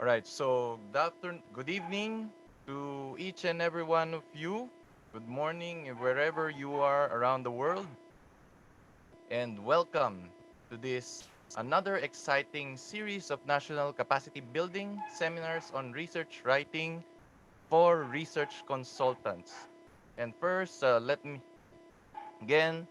All right, so good evening to each and every one of you. Good morning, wherever you are around the world, and welcome to this another exciting series of national capacity building seminars on research writing for research consultants. And first, let me again,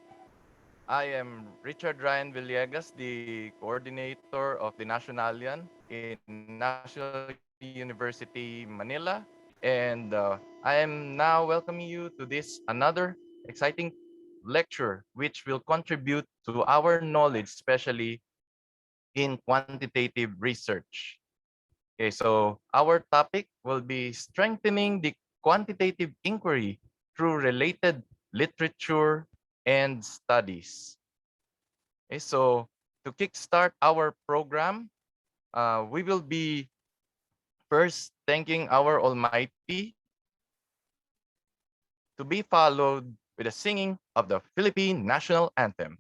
I am Richard Ryan Villegas, the coordinator of the Nationalian in National University, Manila. And I am now welcoming you to this another exciting lecture, which will contribute to our knowledge, especially in quantitative research. Okay, so our topic will be strengthening the quantitative inquiry through related literature and studies. Okay, so to kickstart our program, we will be first thanking our Almighty, to be followed with the singing of the Philippine National Anthem.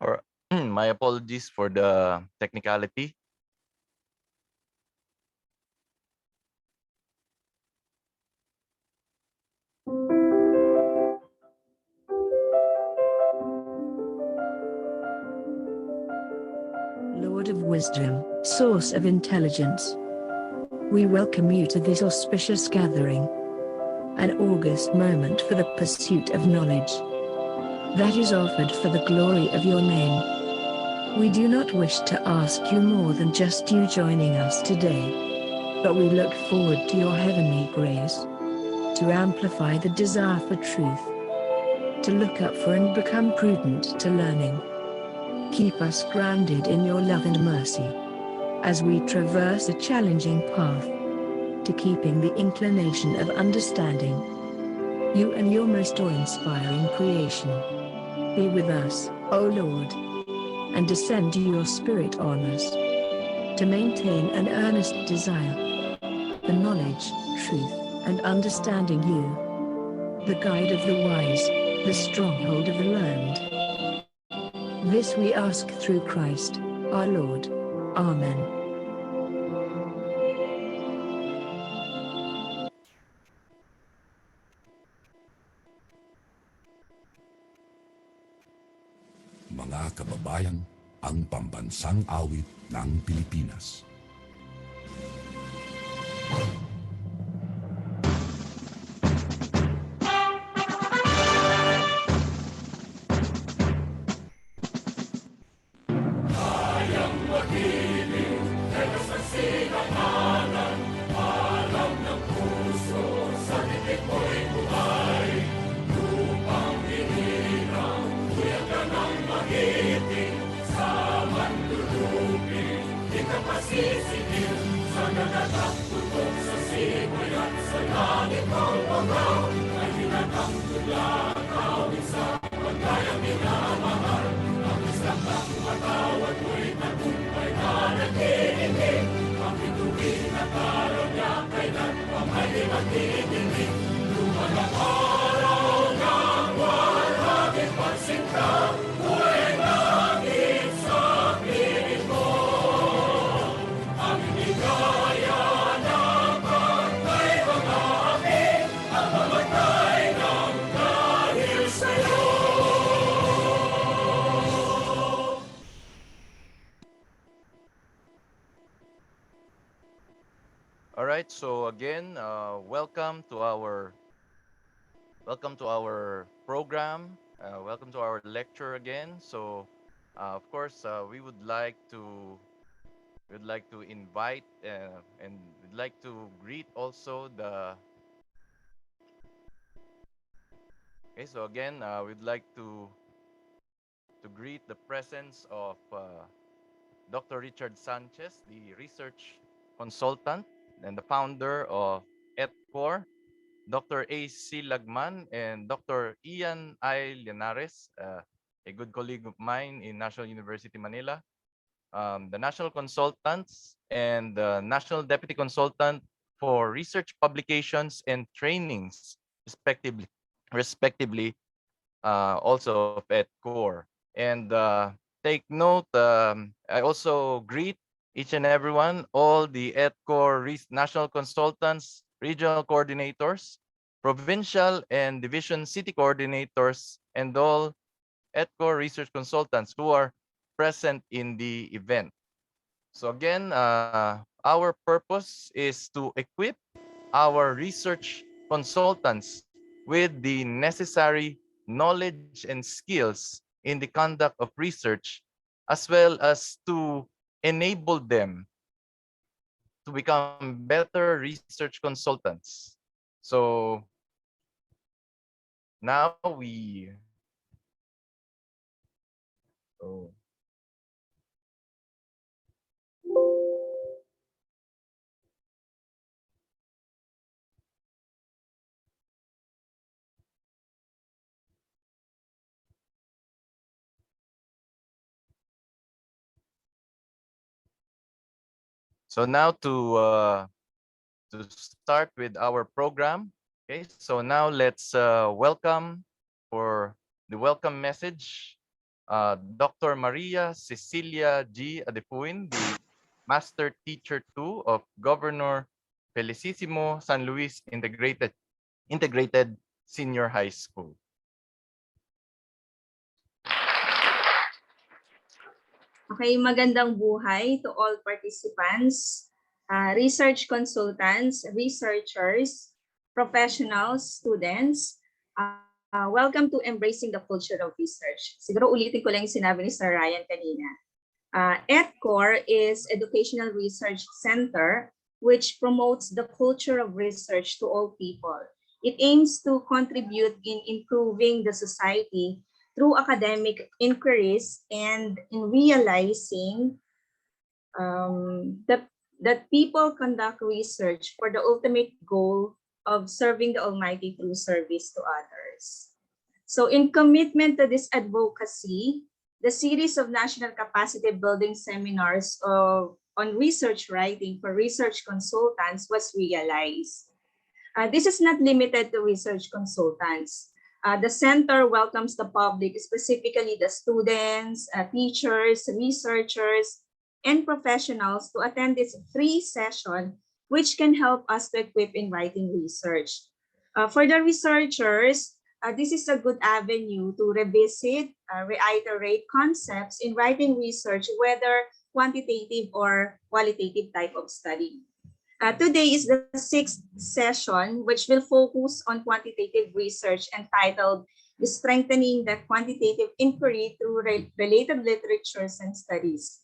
Or my apologies for the technicality. Lord of wisdom, source of intelligence, we welcome you to this auspicious gathering, an august moment for the pursuit of knowledge that is offered for the glory of your name. We do not wish to ask you more than just you joining us today, but we look forward to your heavenly grace, to amplify the desire for truth, to look up for and become prudent to learning. Keep us grounded in your love and mercy as we traverse a challenging path to keeping the inclination of understanding you and your most awe-inspiring creation. Be with us, O Lord, and descend your Spirit on us to maintain an earnest desire for knowledge, truth, and understanding you, the guide of the wise, the stronghold of the learned. This we ask through Christ, our Lord. Amen. Mga kababayan, ang pambansang awit ng Pilipinas. Alam ng puso sa titik mo'y All right. So again, welcome to our program. Welcome to our lecture again. So, of course, we would like to invite and we'd like to greet also the. Okay. So again, we'd like to greet the presence of Dr. Richard Sanchez, the research consultant and the founder of ETCOR, Dr. A.C. Lagman, and Dr. Ian I. Linares, a good colleague of mine in National University, Manila, the national consultants and the national deputy consultant for research publications and trainings, respectively, also of ETCOR. And take note, I also greet each and everyone, all the ETCOR national consultants, regional coordinators, provincial and division city coordinators, and all ETCOR research consultants who are present in the event. So again, our purpose is to equip our research consultants with the necessary knowledge and skills in the conduct of research, as well as to enable them to become better research consultants. So now so, so now to start with our program. Okay, so now let's welcome for the welcome message, Dr. Maria Cecilia G. Adefuin, the Master Teacher 2 of Governor Felicisimo San Luis Integrated Senior High School. Okay, magandang buhay to all participants, research consultants, researchers, professionals, students. Welcome to Embracing the Culture of Research. Siguro ulitin ko lang yung sinabi ni Sir Ryan kanina. ETCOR is Educational Research Center, which promotes the culture of research to all people. It aims to contribute in improving the society through academic inquiries and in realizing that people conduct research for the ultimate goal of serving the Almighty through service to others. So in commitment to this advocacy, the series of national capacity building seminars on research writing for research consultants was realized. This is not limited to research consultants. The center welcomes the public, specifically the students, teachers, researchers, and professionals to attend this free session, which can help us to equip in writing research. For the researchers, this is a good avenue to revisit, reiterate concepts in writing research, whether quantitative or qualitative type of study. Today is the 6th session, which will focus on quantitative research entitled Strengthening the Quantitative Inquiry Through Related Literatures and Studies.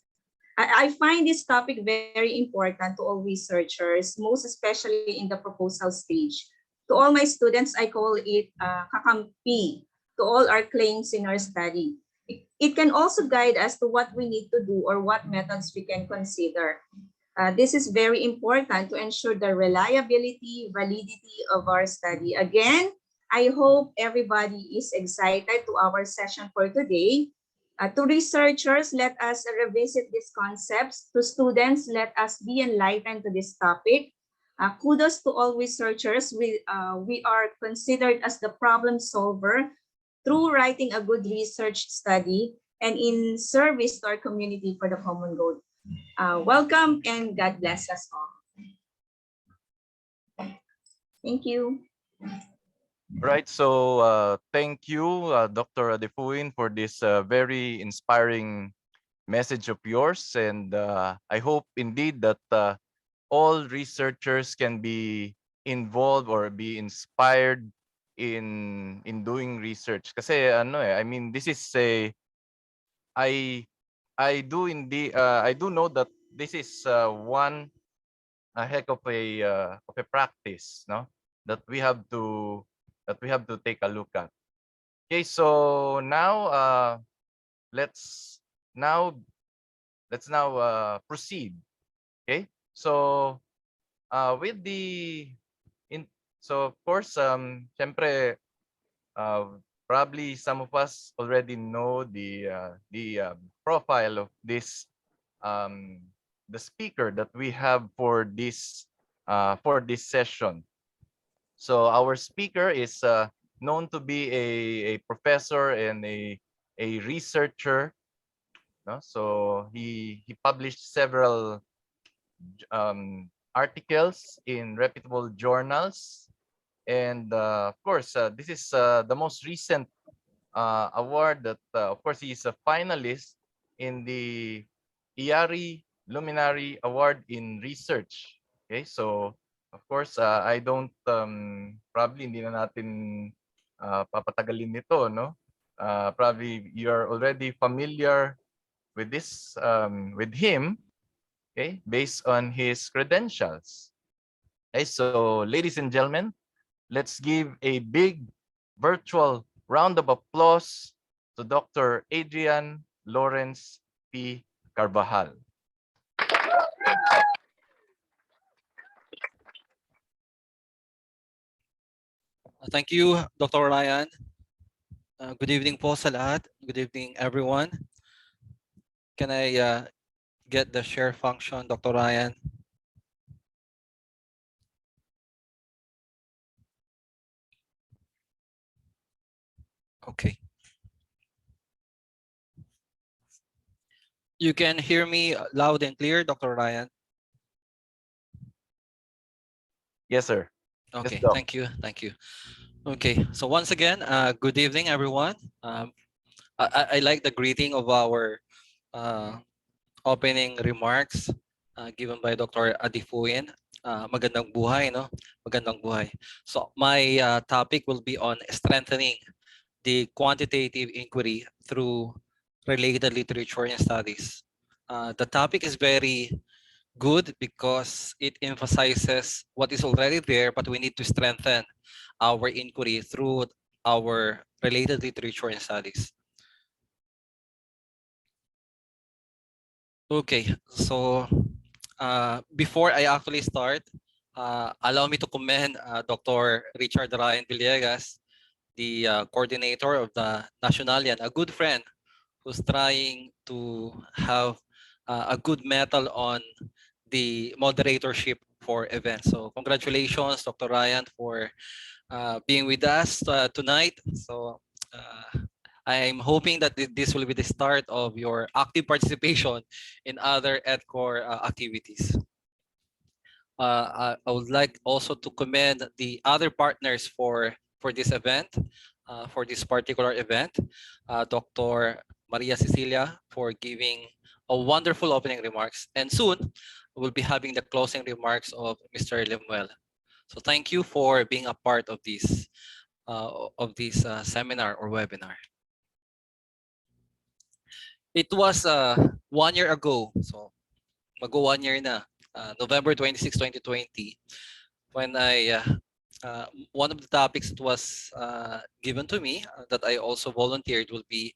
I find this topic very important to all researchers, most especially in the proposal stage. To all my students, I call it kakampi to all our claims in our study. It can also guide us to what we need to do or what methods we can consider. This is very important to ensure the reliability, validity of our study. Again, I hope everybody is excited to our session for today. To researchers, let us revisit these concepts. To students, let us be enlightened to this topic. Kudos to all researchers. We are considered as the problem solver through writing a good research study and in service to our community for the common good. Welcome and God bless us all. Thank you. Right. So thank you, Dr. Adefuin, for this very inspiring message of yours. And I hope indeed that all researchers can be involved or be inspired in doing research. Kasi ano I mean, this is I I do know that this is one a heck of a practice, no? That we have to take a look at. Okay, so now let's now proceed. Okay, so with the in so of course syempre probably some of us already know the profile of this um the speaker that we have for this session. So our speaker is known to be a professor and a researcher, no? So he published several articles in reputable journals, and of course this is the most recent award that of course he is a finalist in the IARI Luminary Award in Research. Okay, so of course I don't probably hindi na natin papatagalin nito, no? Probably you are already familiar with him, okay, based on his credentials. Okay, so ladies and gentlemen, let's give a big virtual round of applause to Dr. Adrian Lawrence P. Carvajal. Thank you, Dr. Ryan. Good evening po sa lahat. Good evening, everyone. Can I get the share function, Dr. Ryan? Okay. You can hear me loud and clear, Dr. Ryan? Yes, sir. Okay, Yes, Doc. thank you. Thank you. Okay, so once again, good evening, everyone. I like the greeting of our opening remarks given by Dr. Adefuin. Magandang buhay, no? Magandang buhay. So my topic will be on strengthening the quantitative inquiry through related literature and studies. The topic is very good because it emphasizes what is already there, but we need to strengthen our inquiry through our related literature and studies. Okay, so before I actually start, allow me to commend Dr. Richard Ryan Villegas, the coordinator of the Nationalian, a good friend who's trying to have a good mettle on the moderatorship for events. So congratulations, Dr. Ryan, for being with us tonight. So I'm hoping that this will be the start of your active participation in other ETCOR activities. I would like also to commend the other partners for this event, for this particular event. Dr. Maria Cecilia for giving a wonderful opening remarks. And soon, we'll be having the closing remarks of Mr. Lemuel. So thank you for being a part of this seminar or webinar. It was 1 year ago, so mag-go 1 year na, November 26, 2020, when one of the topics that was given to me that I also volunteered will be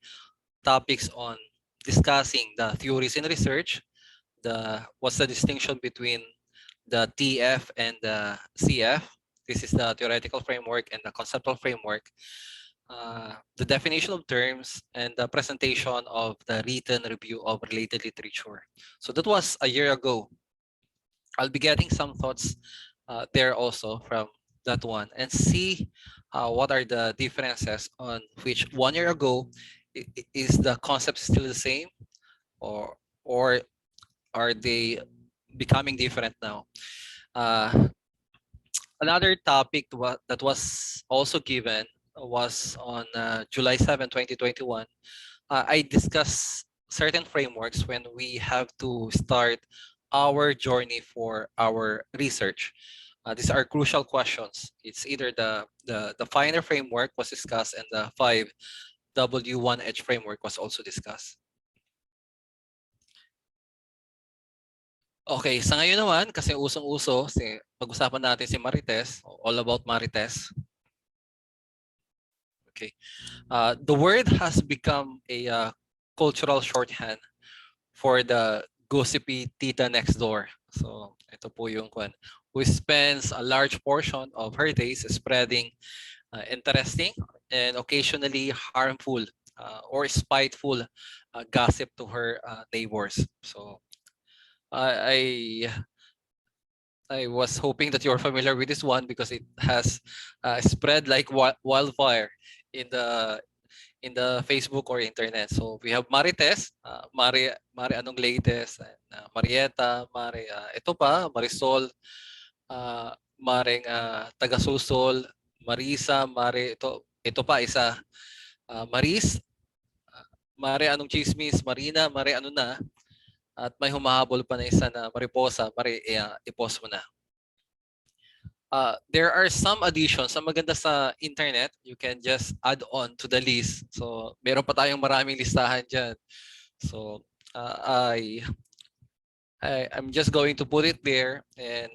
topics on discussing the theories in research, what's the distinction between the TF and the CF. This is the theoretical framework and the conceptual framework. The definition of terms and the presentation of the written review of related literature. So that was a year ago. I'll be getting some thoughts there also from that one and see what are the differences on which 1 year ago is the concept still the same or are they becoming different now? Another topic that was also given was on July 7, 2021. I discussed certain frameworks when we have to start our journey for our research. These are crucial questions. It's either the finer framework was discussed and the 5W1H framework was also discussed. Okay, sa ngayon naman, kasi usong-uso, pag-usapan natin si Maritez, all about Maritez. Okay, the word has become a cultural shorthand for the gossipy tita next door. So, ito po yung kwan, who spends a large portion of her days spreading interesting and occasionally harmful or spiteful gossip to her neighbors. So, I was hoping that you're familiar with this one because it has spread like wildfire in the Facebook or internet. So we have Maritez, Mari anong latest, and, Marieta, Mari ito pa, Marisol, Maring Tagasusol, Marisa, Mari ito pa isa, Maris, Mari anong chismis, Marina, Mari ano na. At may humahabol pa na isa na Mariposa, i-post mo na. There are some additions. Ang maganda sa internet, you can just add on to the list. So, meron pa tayong maraming listahan dyan. So, I'm just going to put it there and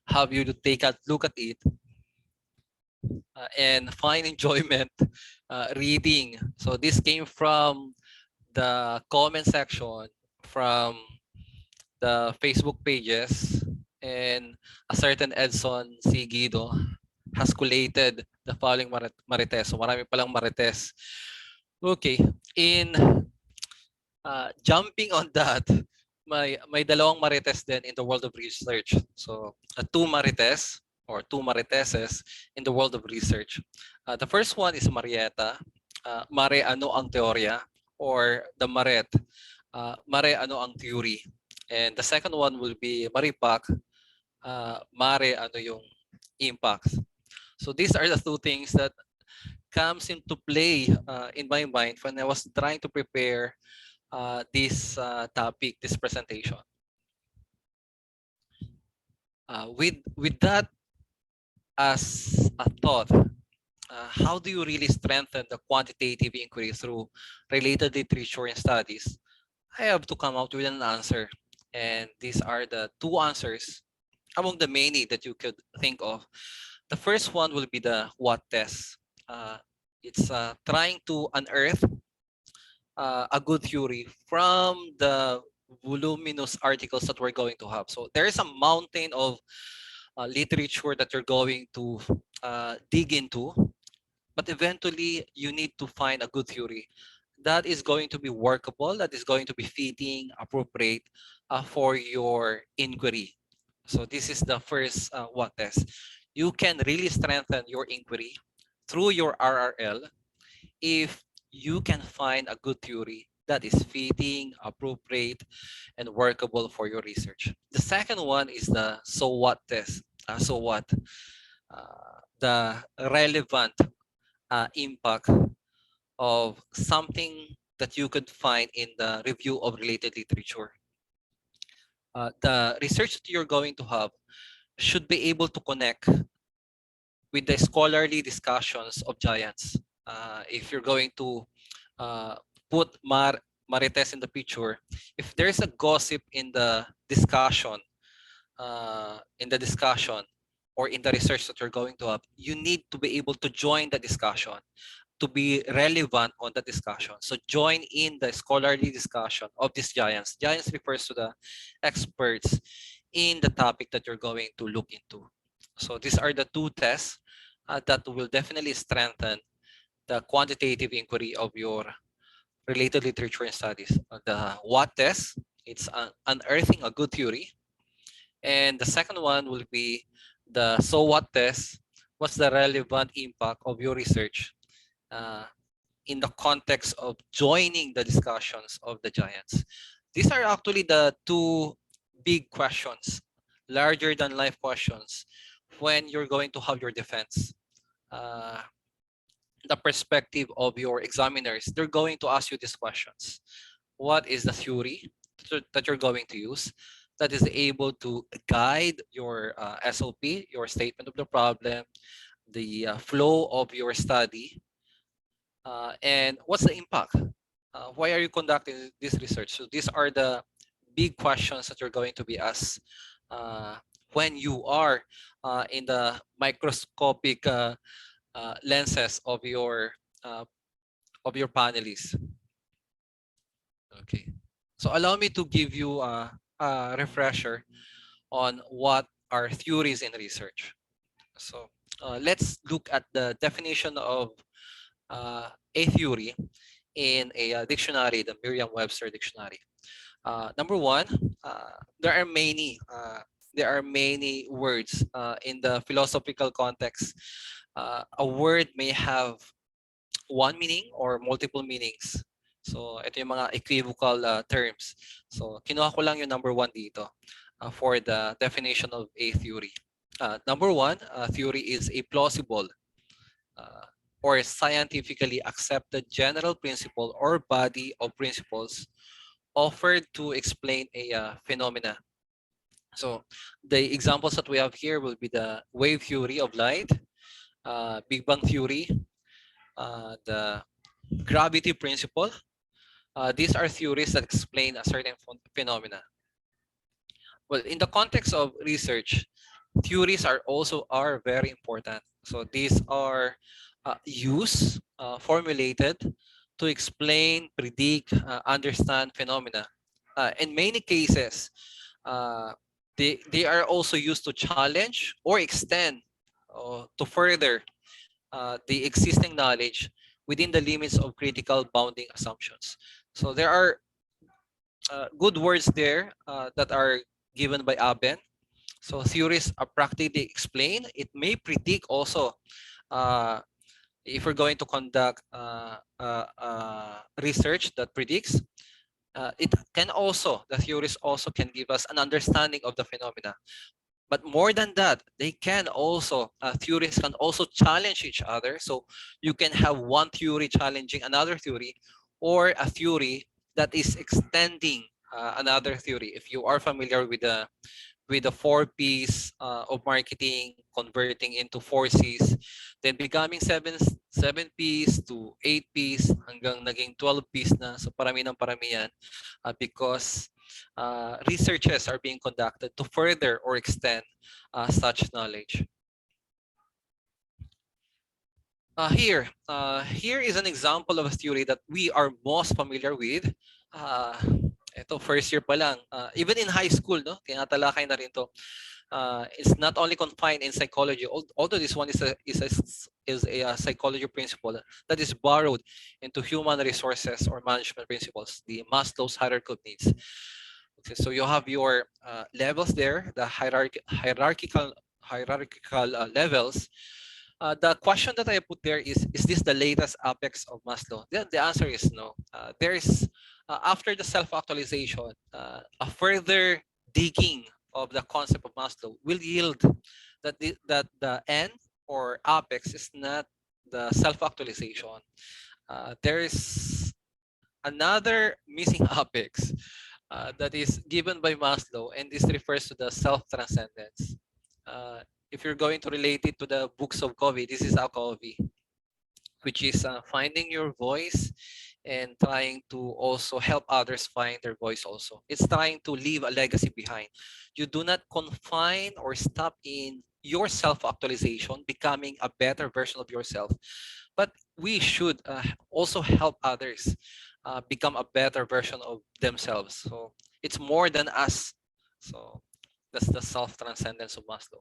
have you to take a look at it and find enjoyment reading. So, this came from the comment section from the Facebook pages, and a certain Edson C. Guido has collated the following Maritez. So marami palang Maritez. Okay, in jumping on that, may dalawang Maritez din in the world of research. So two Maritez or two Mariteses in the world of research. The first one is Marieta. Mare ano ang teorya, or the Maret. Mare ano ang theory. And the second one will be Maripak, Mare ano yung impacts. So these are the two things that comes into play in my mind when I was trying to prepare this topic, this presentation. With that as a thought, how do you really strengthen the quantitative inquiry through related literature and studies? I have to come out with an answer. And these are the two answers among the many that you could think of. The first one will be the what test. It's trying to unearth a good theory from the voluminous articles that we're going to have. So there is a mountain of literature that you're going to dig into, but eventually you need to find a good theory that is going to be workable, that is going to be fitting, appropriate for your inquiry. So this is the first what test. You can really strengthen your inquiry through your RRL if you can find a good theory that is fitting, appropriate, and workable for your research. The second one is the so what test. So what? The relevant impact of something that you could find in the review of related literature. The research that you're going to have should be able to connect with the scholarly discussions of giants. If you're going to put Maritez in the picture, if there's a gossip in the discussion, or in the research that you're going to have, you need to be able to join the discussion, to be relevant on the discussion. So join in the scholarly discussion of these giants. Giants refers to the experts in the topic that you're going to look into. So these are the two tests that will definitely strengthen the quantitative inquiry of your related literature and studies. The what test, it's unearthing a good theory. And the second one will be the so what test. What's the relevant impact of your research in the context of joining the discussions of the giants? These are actually the two big questions, larger than life questions, when you're going to have your defense. The perspective of your examiners, they're going to ask you these questions. What is the theory that you're going to use that is able to guide your SOP, your statement of the problem, the flow of your study, and what's the impact? Why are you conducting this research? So these are the big questions that you're going to be asked when you are in the microscopic lenses of your panelists. Okay, so allow me to give you a refresher on what are theories in research. So let's look at the definition of a theory in a dictionary, the Merriam-Webster dictionary. Number one, there are many words in the philosophical context. A word may have one meaning or multiple meanings. So ito yung mga equivocal terms. So kinuha ko lang yung number one dito for the definition of a theory. Number one, theory is a plausible or scientifically accepted general principle or body of principles offered to explain a phenomena. So the examples that we have here will be the wave theory of light, Big Bang theory, the gravity principle. These are theories that explain a certain phenomena. Well, in the context of research, theories are very important. So these are used, formulated to explain, predict, understand phenomena. In many cases, they are also used to challenge or extend to further the existing knowledge within the limits of critical bounding assumptions. So there are good words there that are given by Aben. So theories are practically explained. It may predict also if we're going to conduct research that predicts. The theories also can give us an understanding of the phenomena. But more than that, they can also, theories can also challenge each other. So you can have one theory challenging another theory, or a theory that is extending another theory. If you are familiar with the 4 P's of marketing, converting into 4 C's, then becoming 7 P's to 8 P's hanggang naging 12 P's na. So parami ng parami yan because researches are being conducted to further or extend such knowledge. Here is an example of a theory that we are most familiar with. Ito, first year pa lang. Even in high school, no? Tinatalakay na rin to. It's not only confined in psychology, although this one is a psychology principle that is borrowed into human resources or management principles, the Maslow's hierarchy of needs. Okay, so you have your levels there, the hierarchical levels. The question that I put there is this the latest apex of Maslow? The answer is no. There is, after the self-actualization, a further digging of the concept of Maslow will yield that the end or apex is not the self-actualization. There is another missing apex that is given by Maslow, and this refers to the self-transcendence. If you're going to relate it to the books of Covey, this is Covey, which is finding your voice and trying to also help others find their voice also. It's trying to leave a legacy behind. You do not confine or stop in your self-actualization, becoming a better version of yourself, but we should also help others become a better version of themselves. So it's more than us. So that's the self-transcendence of Maslow.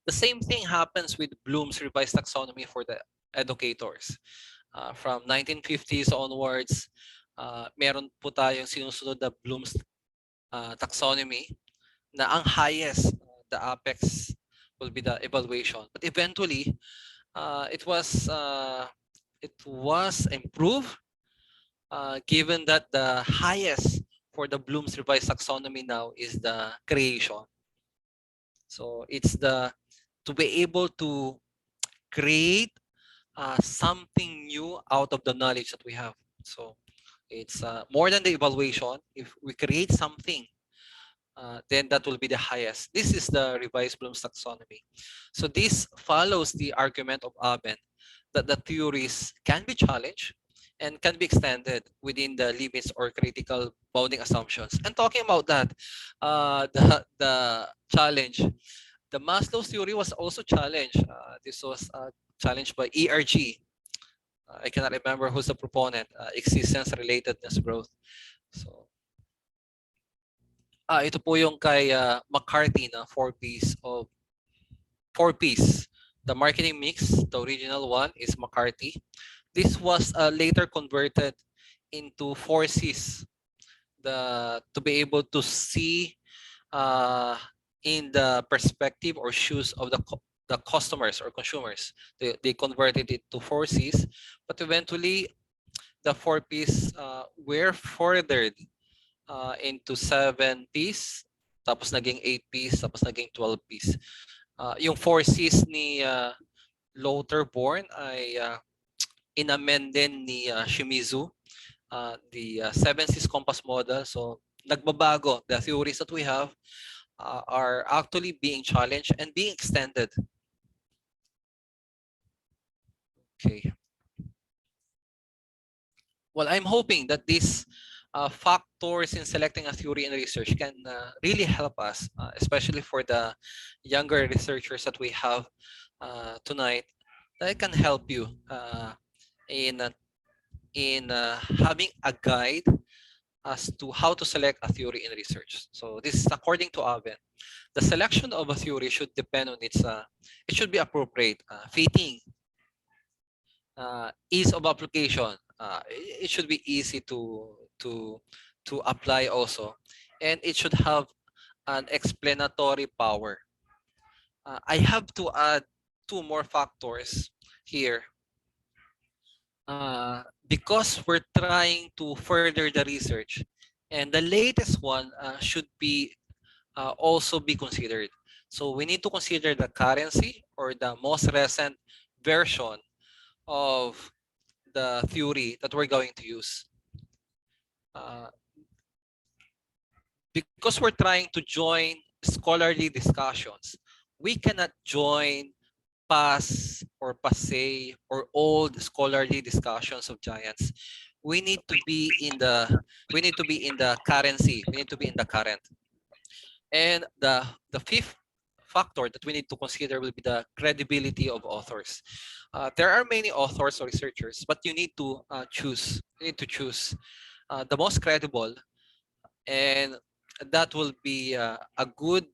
The same thing happens with Bloom's revised taxonomy for the educators. From 1950s onwards, meron po tayong sinusunod na Bloom's taxonomy na ang highest, the apex will be the evaluation. But eventually, it was improved given that the highest for the Bloom's revised taxonomy now is the creation. So it's to be able to create something new out of the knowledge that we have. So it's more than the evaluation. If we create something, then that will be the highest. This is the revised Bloom's taxonomy. So this follows the argument of Aben that the theories can be challenged and can be extended within the limits or critical bounding assumptions. And talking about that, the challenge, the Maslow's theory was also challenged. This was challenged by ERG. I cannot remember who's the proponent. Existence, relatedness, growth. So, ito po yung kay McCarthy na 4Ps. The marketing mix, the original one is McCarthy. This was later converted into 4Cs. To be able to see in the perspective or shoes of the customers or consumers. They converted it to 4Cs, but eventually the 4Ps were furthered into 7Ps, tapos naging 8Ps, tapos naging 12Ps. Yung 4Cs ni Lauterborn ay inamend din ni Shimizu, the 7Cs compass model. So nagbabago. The theories that we have are actually being challenged and being extended. Okay. Well, I'm hoping that these factors in selecting a theory in research can really help us, especially for the younger researchers that we have tonight, that can help you in having a guide as to how to select a theory in research. So this is according to Aben. The selection of a theory should depend on its, it should be appropriate, fitting, ease of application. It should be easy to apply also, and it should have an explanatory power. I have to add 2 more factors here. Because we're trying to further the research, and the latest one should be also be considered. So we need to consider the currency or the most recent version of the theory that we're going to use. Because we're trying to join scholarly discussions, we cannot join past or passe or old scholarly discussions of giants. We need to be in the currency. We need to be in the current. And the fifth factor that we need to consider will be the credibility of authors. There are many authors or researchers, but you need to choose. You need to choose the most credible, and that will be a good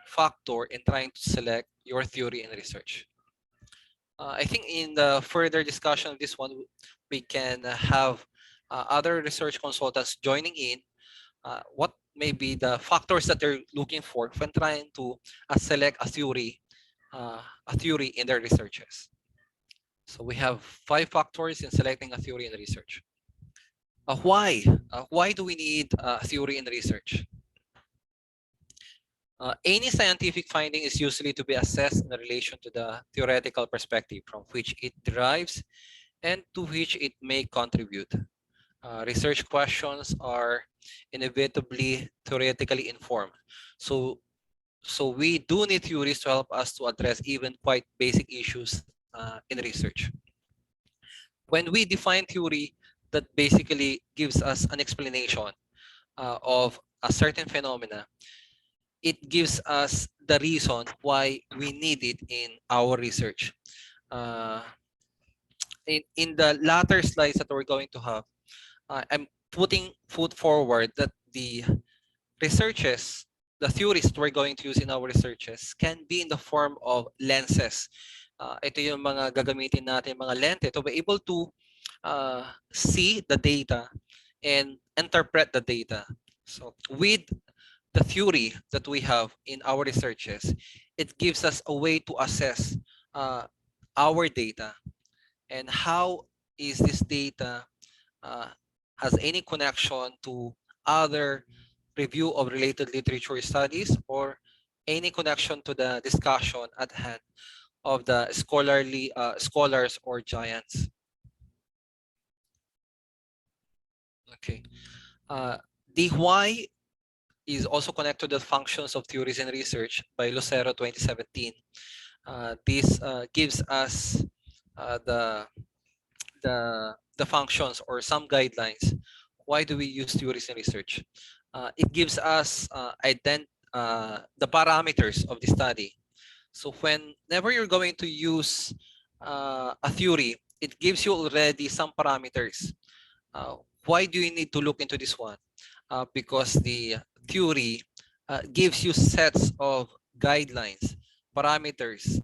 factor in trying to select your theory and research. I think in the further discussion of this one, we can have other research consultants joining in what may be the factors that they're looking for when trying to select a theory in their researches. So we have 5 factors in selecting a theory in research. Why? Why do we need a theory in research? Any scientific finding is usually to be assessed in relation to the theoretical perspective from which it derives and to which it may contribute. Research questions are inevitably theoretically informed. So we do need theories to help us to address even quite basic issues in research. When we define theory, that basically gives us an explanation of a certain phenomena, it gives us the reason why we need it in our research. in the latter slides that we're going to have, I'm putting forward that the researches, the theories that we're going to use in our researches can be in the form of lenses. Ito yung mga gagamitin natin, mga lente, to be able to see the data and interpret the data. So with the theory that we have in our researches, it gives us a way to assess our data and how is this data has any connection to other review of related literature studies or any connection to the discussion at hand of the scholarly scholars or giants. Okay. The why is also connected to the functions of theories and research by Lucero 2017. This gives us the functions or some guidelines. Why do we use theories and research? It gives us the parameters of the study. So whenever you're going to use a theory, it gives you already some parameters. Why do you need to look into this one? Because the theory gives you sets of guidelines, parameters,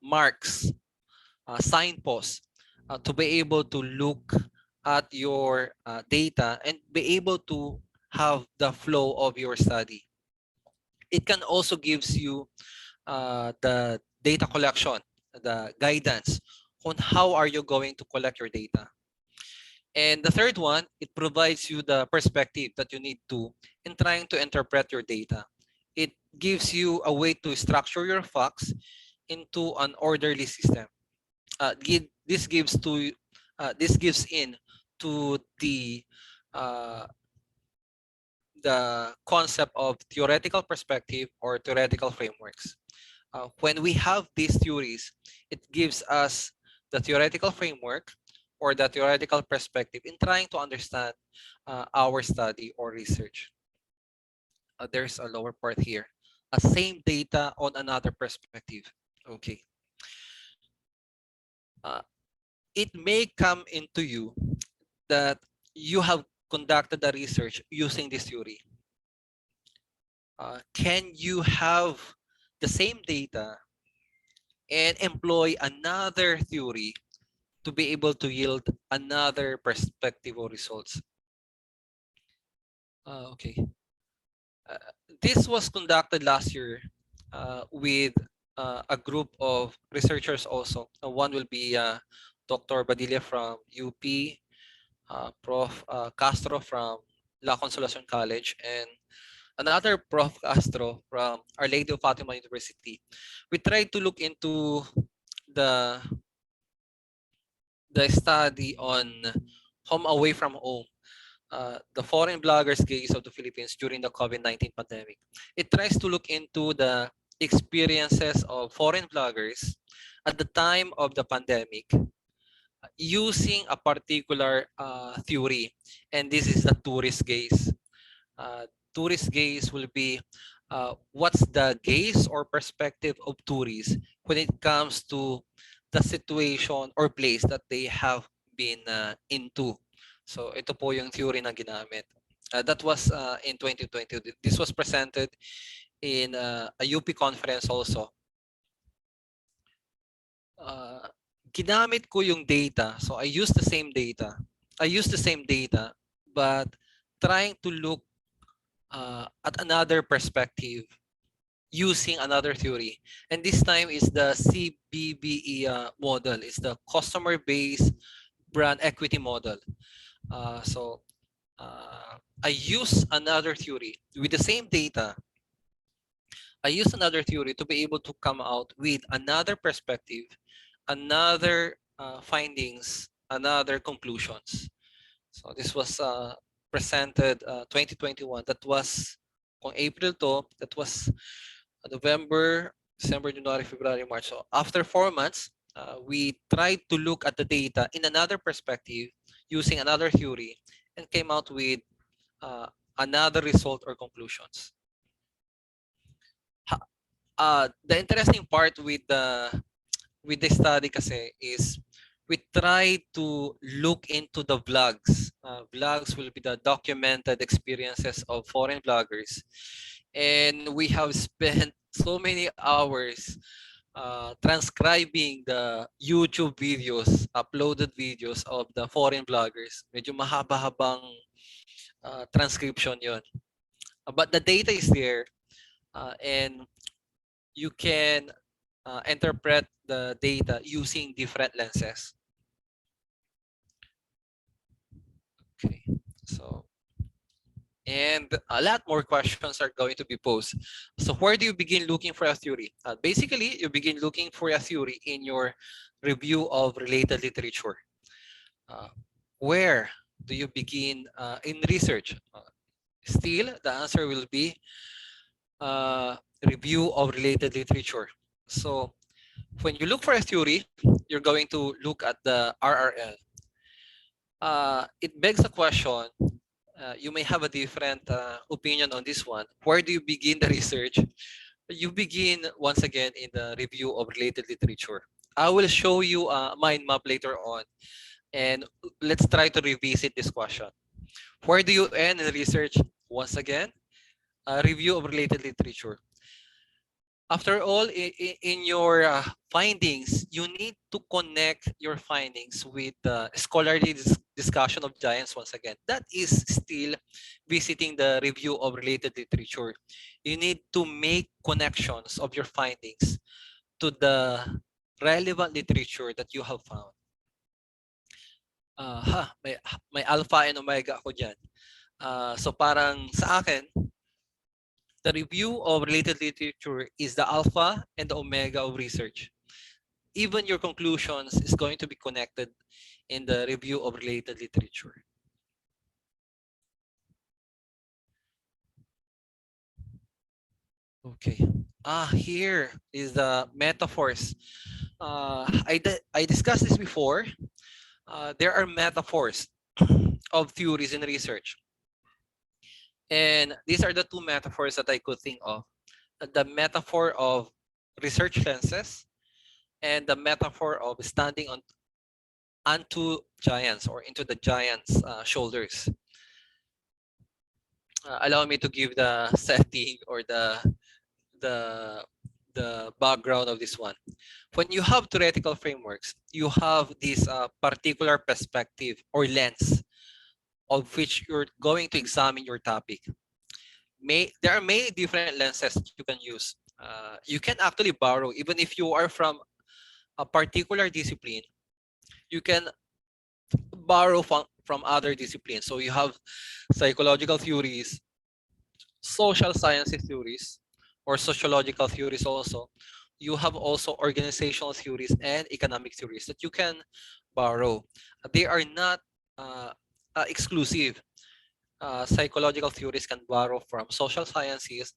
marks, signposts to be able to look at your data and be able to have the flow of your study. It can also gives you the data collection, the guidance on how are you going to collect your data. And the third one, it provides you the perspective that you need to in trying to interpret your data. It gives you a way to structure your facts into an orderly system. This gives in to the concept of theoretical perspective or theoretical frameworks. When we have these theories, it gives us the theoretical framework or the theoretical perspective in trying to understand our study or research. There's a lower part here. Same data on another perspective. Okay. It may come into you that you have conducted the research using this theory. Can you have the same data and employ another theory to be able to yield another perspective or results? Okay. This was conducted last year with a group of researchers also. One will be Dr. Badilla from UP, Prof. Castro from La Consolacion College, and another Prof. Castro from Our Lady of Fatima University. We tried to look into the study on home away from home, the foreign bloggers gaze of the Philippines during the COVID-19 pandemic. It tries to look into the experiences of foreign bloggers at the time of the pandemic using a particular theory, and this is the tourist gaze. Tourist gaze will be what's the gaze or perspective of tourists when it comes to the situation or place that they have been into. So ito po yung theory na ginamit. That was in 2020. This was presented in a UP conference also. Ginamit ko yung data. So I used the same data. But trying to look at another perspective using another theory. And this time is the CBBE model. It's the customer-based brand equity model. So I use another theory with the same data. I use another theory to be able to come out with another perspective, another findings, another conclusions. So this was presented 2021. That was on April 2. That was November, December, January, February, March. So after 4 months, we tried to look at the data in another perspective using another theory and came out with another result or conclusions. The interesting part with the study kasi is we try to look into the vlogs. Vlogs will be the documented experiences of foreign vloggers. And we have spent so many hours transcribing the YouTube videos, uploaded videos of the foreign vloggers. Medyo mahaba-habang transcription yon. But the data is there, and you can interpret the data using different lenses. Okay, so, and a lot more questions are going to be posed. So where do you begin looking for a theory? Basically, you begin looking for a theory in your review of related literature. Where do you begin in research? Still, the answer will be review of related literature. So when you look for a theory, you're going to look at the RRL. It begs a question. You may have a different opinion on this one. Where do you begin the research? You begin once again in the review of related literature. I will show you a mind map later on, and let's try to revisit this question. Where do you end in research? Once again, a review of related literature. After all, in your findings, you need to connect your findings with the scholarly discussion of giants once again. That is still visiting the review of related literature. You need to make connections of your findings to the relevant literature that you have found. May alpha and omega ako dyan. So parang sa akin, the review of related literature is the alpha and the omega of research. Even your conclusions is going to be connected in the review of related literature. Okay. Here is the metaphors. I discussed this before. There are metaphors of theories in research. And these are the two metaphors that I could think of. The metaphor of research lenses and the metaphor of standing on onto giants or into the giants' shoulders. Allow me to give the setting or the background of this one. When you have theoretical frameworks, you have this particular perspective or lens of which you're going to examine your topic. There are many different lenses that you can use. You can actually borrow, even if you are from a particular discipline, you can borrow from other disciplines. So you have psychological theories, social sciences theories, or sociological theories also. You have also organizational theories and economic theories that you can borrow. They are not exclusive. Psychological theories can borrow from social sciences,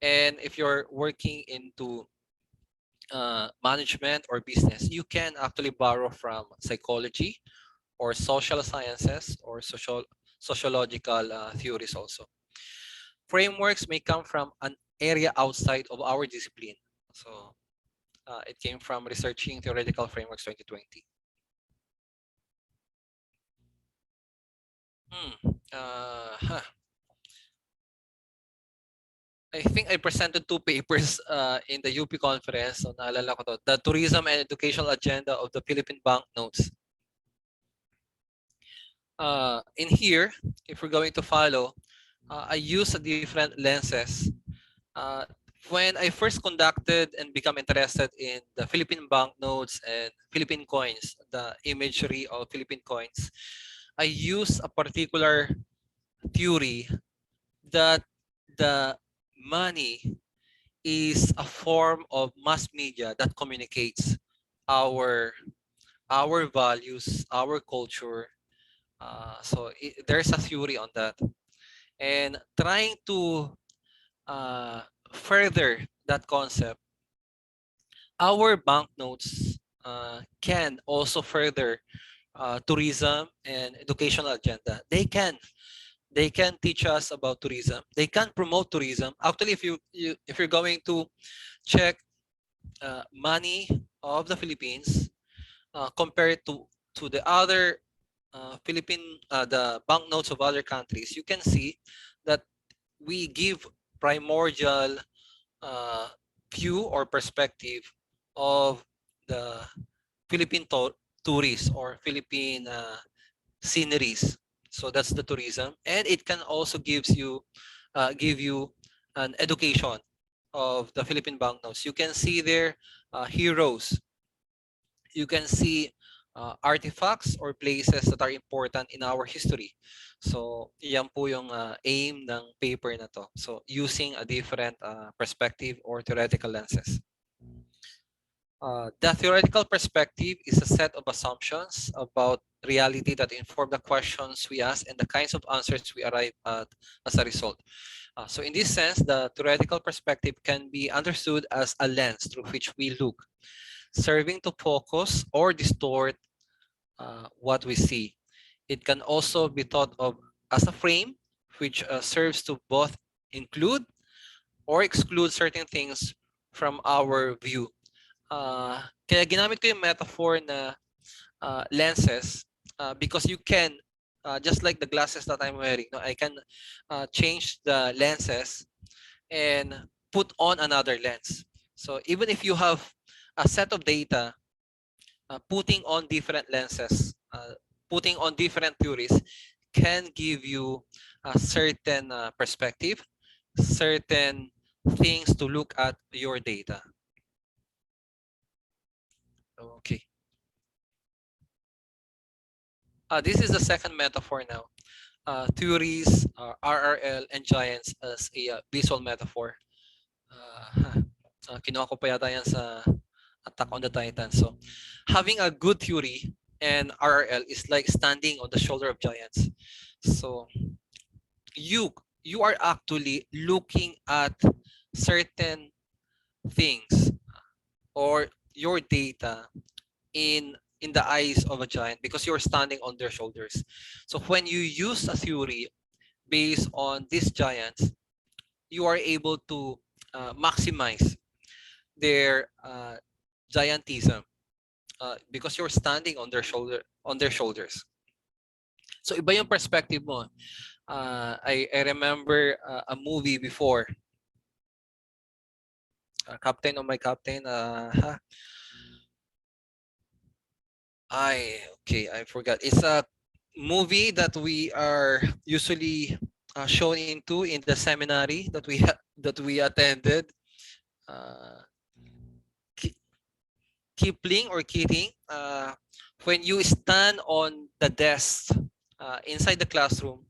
and if you're working into management or business, you can actually borrow from psychology or social sciences or sociological theories also. Frameworks may come from an area outside of our discipline. So it came from Researching Theoretical Frameworks 2020. I think I presented two papers in the UP conference. So naalala ko to. The Tourism and Educational Agenda of the Philippine Banknotes. In here, if we're going to follow, I use different lenses. When I first conducted and become interested in the Philippine banknotes and Philippine coins, the imagery of Philippine coins, I use a particular theory that the money is a form of mass media that communicates our values, our culture. So there's a theory on that. And trying to further that concept, our banknotes can also further tourism and educational agenda. They can teach us about tourism. They can promote tourism. Actually, if you're going to check money of the Philippines, compared to the other the banknotes of other countries, you can see that we give primordial view or perspective of the Philippine tourists or Philippine sceneries. So that's the tourism, and it can also give you an education of the Philippine banknotes. You can see their heroes. You can see artifacts or places that are important in our history. So yan po yung aim ng paper na to. So using a different perspective or theoretical lenses. The theoretical perspective is a set of assumptions about reality that inform the questions we ask and the kinds of answers we arrive at as a result. So in this sense, the theoretical perspective can be understood as a lens through which we look, serving to focus or distort what we see. It can also be thought of as a frame which serves to both include or exclude certain things from our view. Kaya ginamit ko yung metaphor na lenses because you can, just like the glasses that I'm wearing, no, I can change the lenses and put on another lens. So even if you have a set of data, putting on different lenses, putting on different theories can give you a certain perspective, certain things to look at your data. Okay. This is the second metaphor now. Theories, RRL, and giants as a visual metaphor. Kinuha ko pa yata yan sa Attack on the Titan. So having a good theory and RRL is like standing on the shoulder of giants. So you are actually looking at certain things or your data in the eyes of a giant because you're standing on their shoulders. So when you use a theory based on these giants, you are able to maximize their giantism because you're standing on their shoulders. So iba yung perspective mo. I remember a movie before. Captain of my Captain. I forgot. It's a movie that we are usually shown into in the seminary that we attended. Kipling or Keating. When you stand on the desk inside the classroom,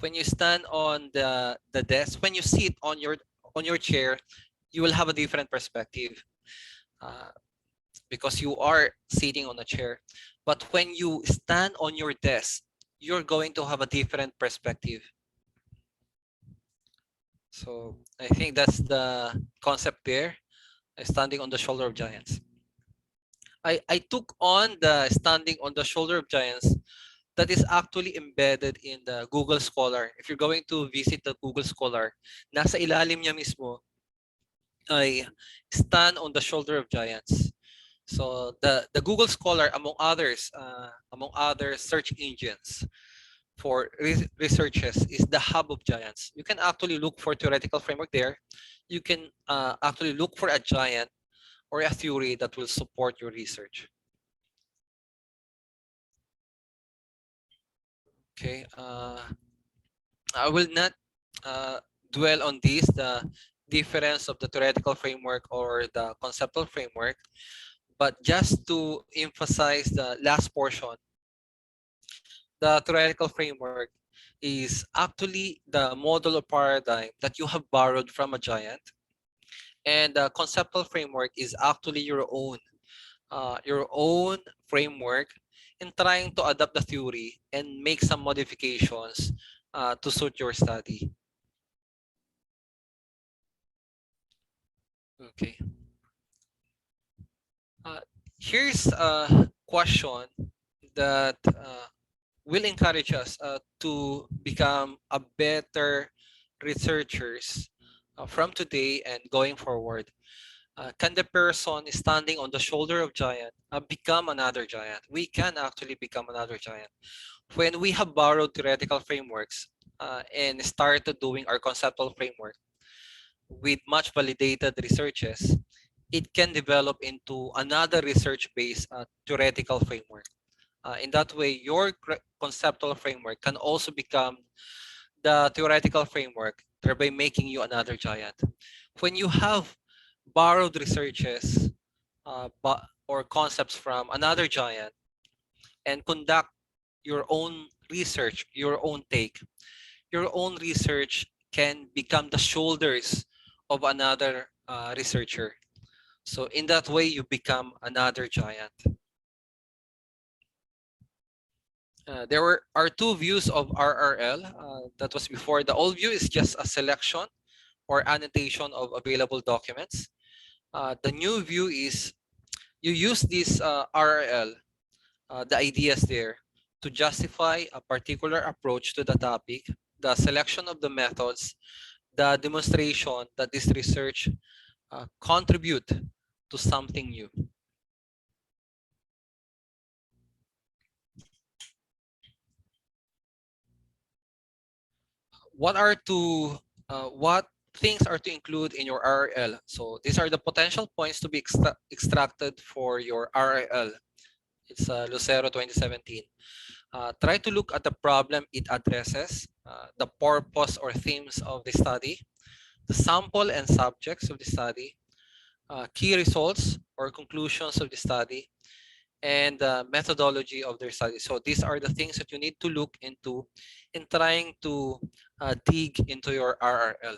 when you stand on the desk, when you sit on your chair, you will have a different perspective. Because you are sitting on a chair. But when you stand on your desk, you're going to have a different perspective. So I think that's the concept there, standing on the shoulder of giants. I took on the standing on the shoulder of giants that is actually embedded in the Google Scholar. If you're going to visit the Google Scholar, nasa ilalim niya mismo ay stand on the shoulder of giants. So the Google Scholar, among other search engines for researches, is the hub of giants. You can actually look for theoretical framework there. You can actually look for a giant or a theory that will support your research. Okay, I will not dwell on this, the difference of the theoretical framework or the conceptual framework. But just to emphasize the last portion, the theoretical framework is actually the model or paradigm that you have borrowed from a giant. And the conceptual framework is actually your own framework in trying to adapt the theory and make some modifications to suit your study. Okay. Here's a question that will encourage us to become a better researchers from today and going forward. Can the person standing on the shoulder of giant become another giant? We can actually become another giant. When we have borrowed theoretical frameworks and started doing our conceptual framework with much validated researches, it can develop into another research-based theoretical framework. In that way, your conceptual framework can also become the theoretical framework, thereby making you another giant. When you have borrowed researches or concepts from another giant and conduct your own research, your own take, your own research can become the shoulders of another researcher. So in that way, you become another giant. Are two views of RRL. That was before. The old view is just a selection or annotation of available documents. The new view is you use this RRL, the ideas there, to justify a particular approach to the topic, the selection of the methods, the demonstration that this research contribute to something new. What things are to include in your RRL? So these are the potential points to be extracted for your RRL. It's Lucero 2017. Try to look at the problem it addresses, the purpose or themes of the study, the sample and subjects of the study, key results or conclusions of the study, and the methodology of their study. So these are the things that you need to look into in trying to dig into your RRL.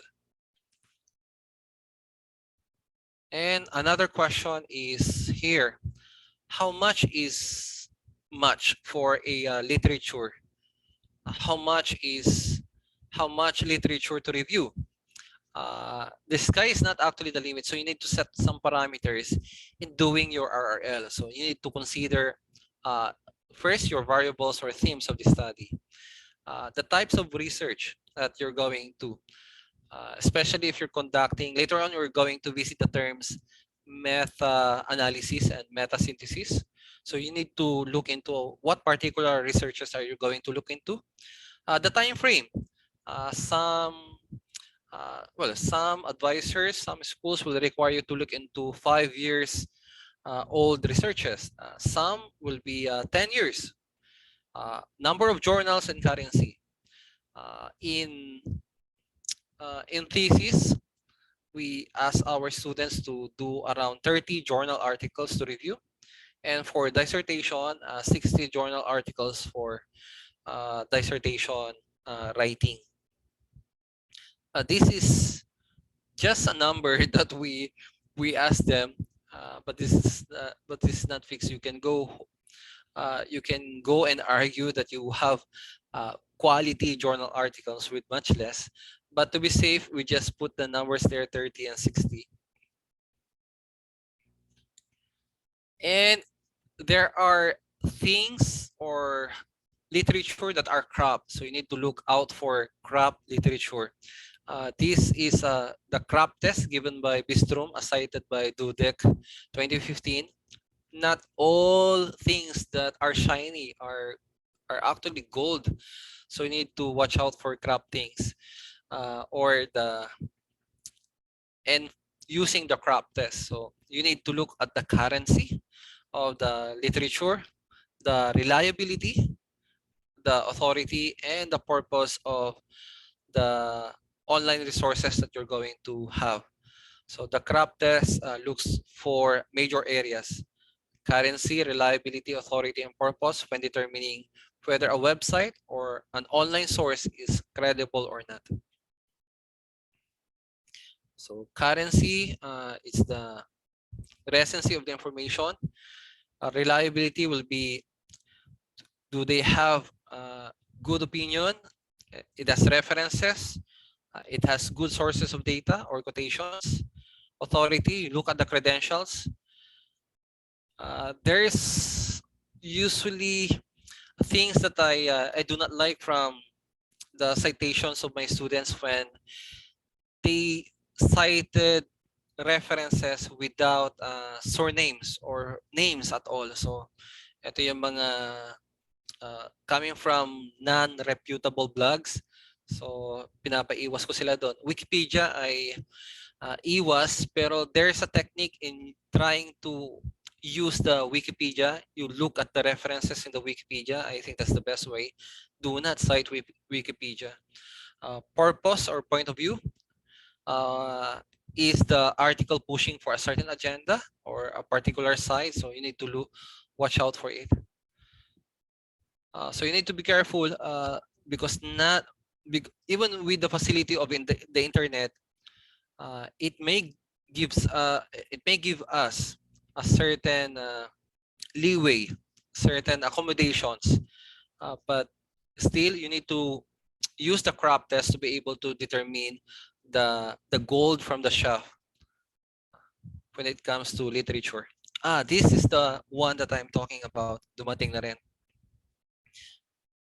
And another question is here. How much is much for a literature? How much literature to review? The sky is not actually the limit, so you need to set some parameters in doing your RRL. So you need to consider first your variables or themes of the study, the types of research that you're going to, especially if you're conducting, later on you're going to visit the terms meta-analysis and meta-synthesis. So you need to look into what particular researches are you going to look into. The time frame. Some advisors, some schools will require you to look into 5 years old researches. Some will be 10 years. Number of journals and currency. In thesis, we ask our students to do around 30 journal articles to review. And for dissertation, 60 journal articles for dissertation writing. This is just a number that we ask them, but this is not fixed. You can go and argue that you have quality journal articles with much less, but to be safe, we just put the numbers there, 30 and 60. And there are things or literature that are cropped, so you need to look out for cropped literature. This is the crop test given by Bistrom, as cited by Dudek 2015. Not all things that are shiny are actually gold, so you need to watch out for crop things and using the crop test. So you need to look at the currency of the literature, the reliability, the authority, and the purpose of the online resources that you're going to have. So the crop test looks for major areas: currency, reliability, authority, and purpose when determining whether a website or an online source is credible or not. So currency is the recency of the information. Reliability will be, do they have good opinion? It has references. It has good sources of data or quotations. Authority, look at the credentials. There's usually things that I do not like from the citations of my students when they cited references without surnames or names at all. So ito yung mga coming from non-reputable blogs. So pinapaiwas ko sila doon. Wikipedia ay iwas, pero there's a technique in trying to use the Wikipedia. You look at the references in the Wikipedia. I think that's the best way. Do not cite Wikipedia. Purpose or point of view. Is the article pushing for a certain agenda or a particular side? So you need to watch out for it. So you need to be careful because even with the facility of the internet, it may give us a certain leeway, certain accommodations, but still you need to use the crop test to be able to determine the gold from the chaff when it comes to literature. This is the one that I'm talking about. Dumating na rin.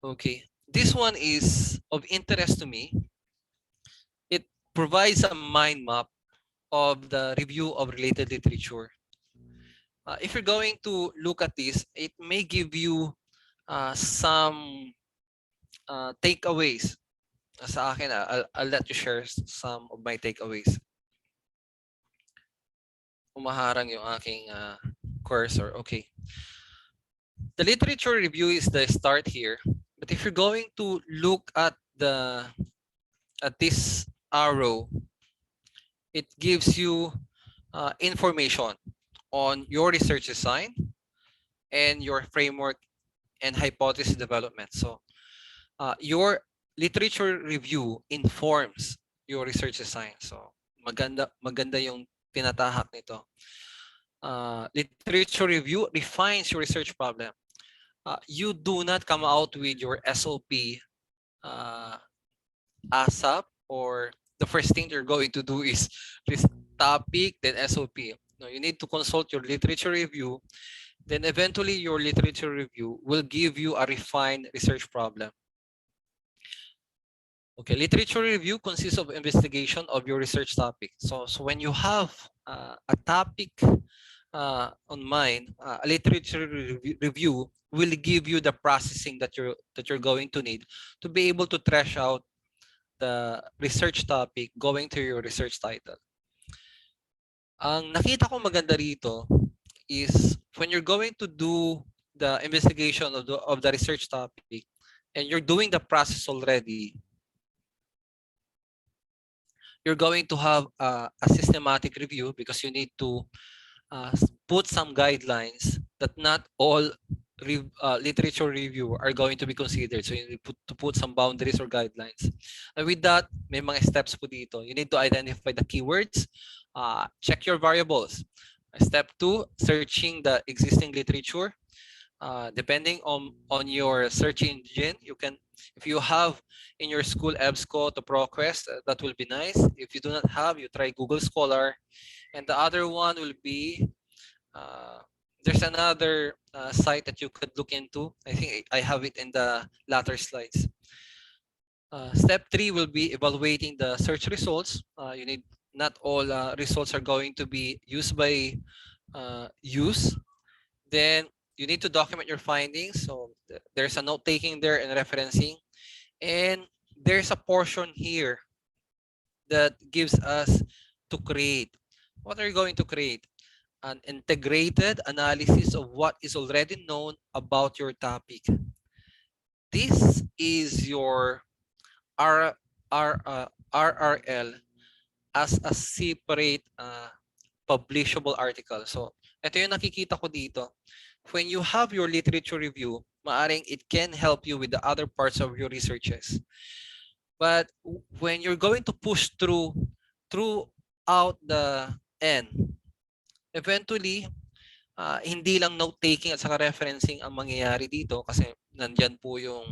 Okay, this one is of interest to me. It provides a mind map of the review of related literature. If you're going to look at this, it may give you some takeaways. Sa akin, I'll let you share some of my takeaways. Umaharang yung aking cursor. Okay. The literature review is the start here. But if you're going to look at this arrow, it gives you information on your research design and your framework and hypothesis development. So your literature review informs your research design. So maganda yung tinatahak nito. Literature review refines your research problem. You do not come out with your SOP ASAP, or the first thing you're going to do is this topic, then SOP. No, you need to consult your literature review. Then eventually your literature review will give you a refined research problem. Okay, literature review consists of investigation of your research topic. So when you have a topic on mind, a literature review will give you the processing that you're going to need to be able to trash out the research topic going to your research title. Ang nakita ko maganda rito is when you're going to do the investigation of the research topic and you're doing the process already, you're going to have a systematic review because you need to put some guidelines that not all literature review are going to be considered. So you need to put some boundaries or guidelines. And with that, may mga steps po dito. You need to identify the keywords, check your variables. Step 2, searching the existing literature. Depending on your search engine, you can, if you have in your school EBSCO to ProQuest, that will be nice. If you do not have, you try Google Scholar. And the other one will be, there's another site that you could look into. I think I have it in the latter slides. Step 3 will be evaluating the search results. You need, not all results are going to be used by use. Then you need to document your findings. So there's a note taking there and referencing. And there's a portion here that gives us to create. What are you going to create? An integrated analysis of what is already known about your topic. This is your RRL as a separate publishable article. So ito yung nakikita ko dito. When you have your literature review, maaring it can help you with the other parts of your researches. But when you're going to push throughout the end, eventually, hindi lang note-taking at saka referencing ang mangyayari dito kasi nandyan po yung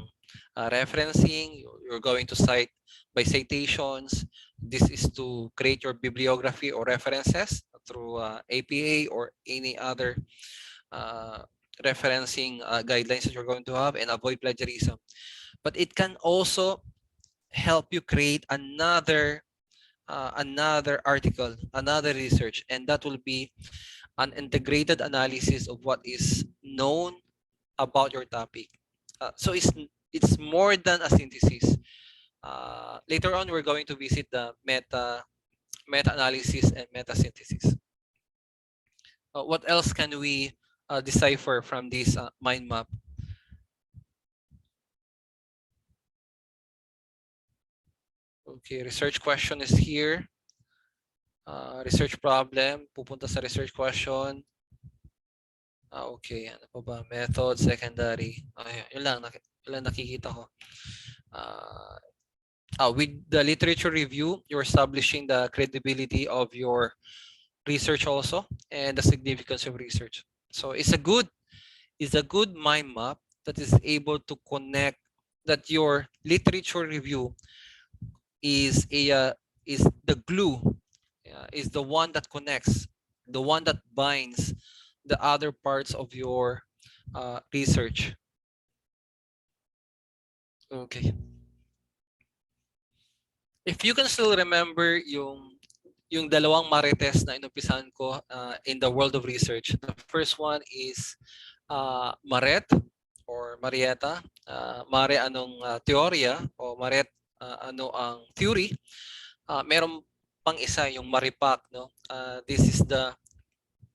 referencing, you're going to cite by citations. This is to create your bibliography or references through APA or any other referencing guidelines that you're going to have, and avoid plagiarism. But it can also help you create another another article, another research, and that will be an integrated analysis of what is known about your topic. So it's more than a synthesis. Later on, we're going to visit the meta-analysis and meta-synthesis. What else can we decipher from this mind map? Okay, research question is here. Research problem, pupunta sa research question. Okay, ano pa ba? Method, secondary. Yun lang nakikita ko. With the literature review, you're establishing the credibility of your research also and the significance of research. So it's a good mind map that is able to connect, that your literature review is the glue, is the one that connects, the one that binds the other parts of your research. Okay. If you can still remember yung dalawang Maritez na inumpisahan ko in the world of research. The first one is Maret or Marieta. Mare anong teorya o Maret ano ang theory. Meron pang isa yung Maripak, no? This is the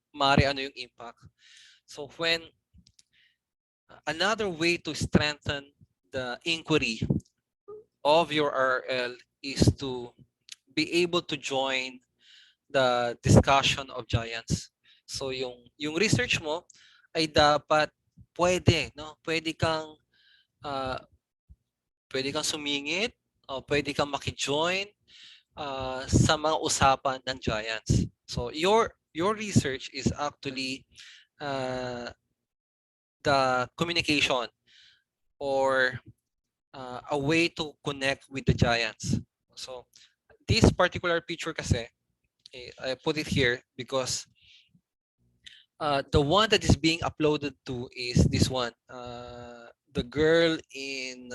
Mare ano yung impact. So when another way to strengthen the inquiry of your RL is to be able to join the discussion of giants. So yung research mo ay dapat pwede, no? Pwede kang sumingit o pwede kang maki-join sa mga usapan ng giants. So your research is actually the communication or a way to connect with the giants. So this particular picture kasi, I put it here because the one that is being uploaded to is this one. The girl in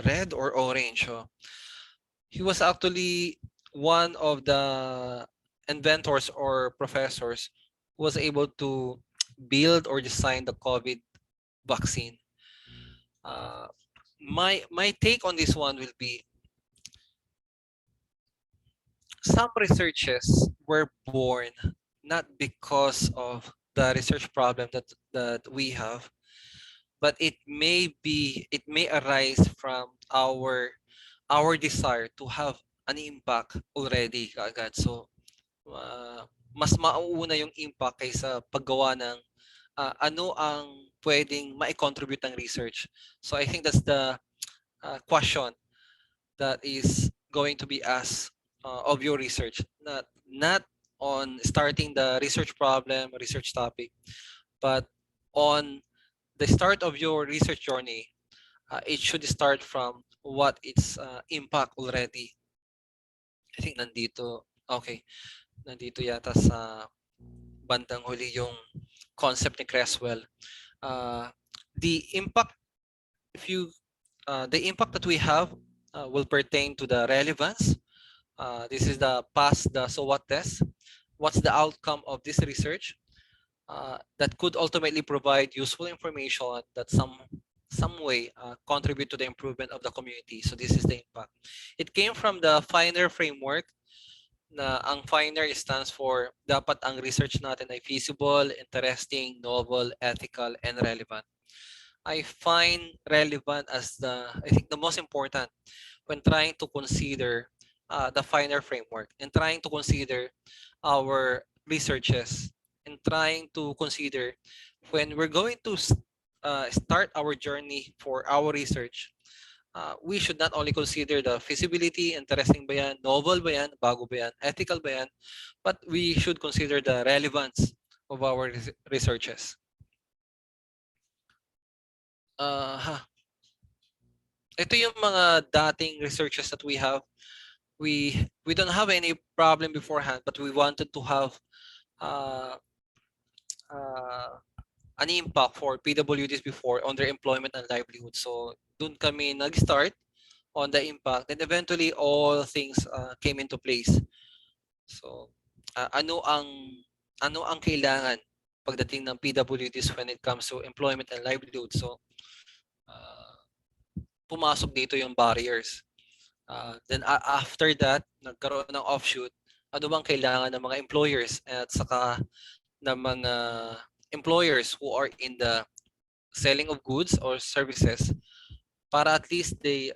red or orange. So he was actually one of the inventors or professors who was able to build or design the COVID vaccine. My take on this one will be, some researches were born not because of the research problem that we have, but it may arise from our desire to have an impact already kaagad. So mas mauuna yung impact kaysa paggawa ng ano ang pwedeng ma-contribute ng research. So I think that's the question that is going to be asked of your research, not on starting the research problem, research topic, but on the start of your research journey. It should start from what its impact already. I think nandito, okay, nandito yata sa bandang huli yung concept ni Creswell. The impact, the impact that we have will pertain to the relevance. This is the pass the so what test. What's the outcome of this research that could ultimately provide useful information that some way contribute to the improvement of the community. So this is the impact. It came from the FINER framework. Na ang FINER stands for dapat ang research natin ay feasible, interesting, novel, ethical, and relevant. I find relevant as I think the most important when trying to consider the FINER framework and trying to consider our researches and trying to consider when we're going to start our journey for our research, we should not only consider the feasibility, interesting ba yan, novel ba yan, bago ba yan, ethical ba yan, but we should consider the relevance of our researches. Ito yung mga dating researches that we have. We don't have any problem beforehand, but we wanted to have an impact for PWDs before on their employment and livelihood. So doon kami nag-start on the impact, and eventually all things came into place. So, ano ang kailangan pagdating ng PWDs when it comes to employment and livelihood? So, pumasok dito yung barriers. Then after that, nagkaroon ng offshoot. Ano bang kailangan ng mga employers at saka ng mga employers who are in the selling of goods or services para at least the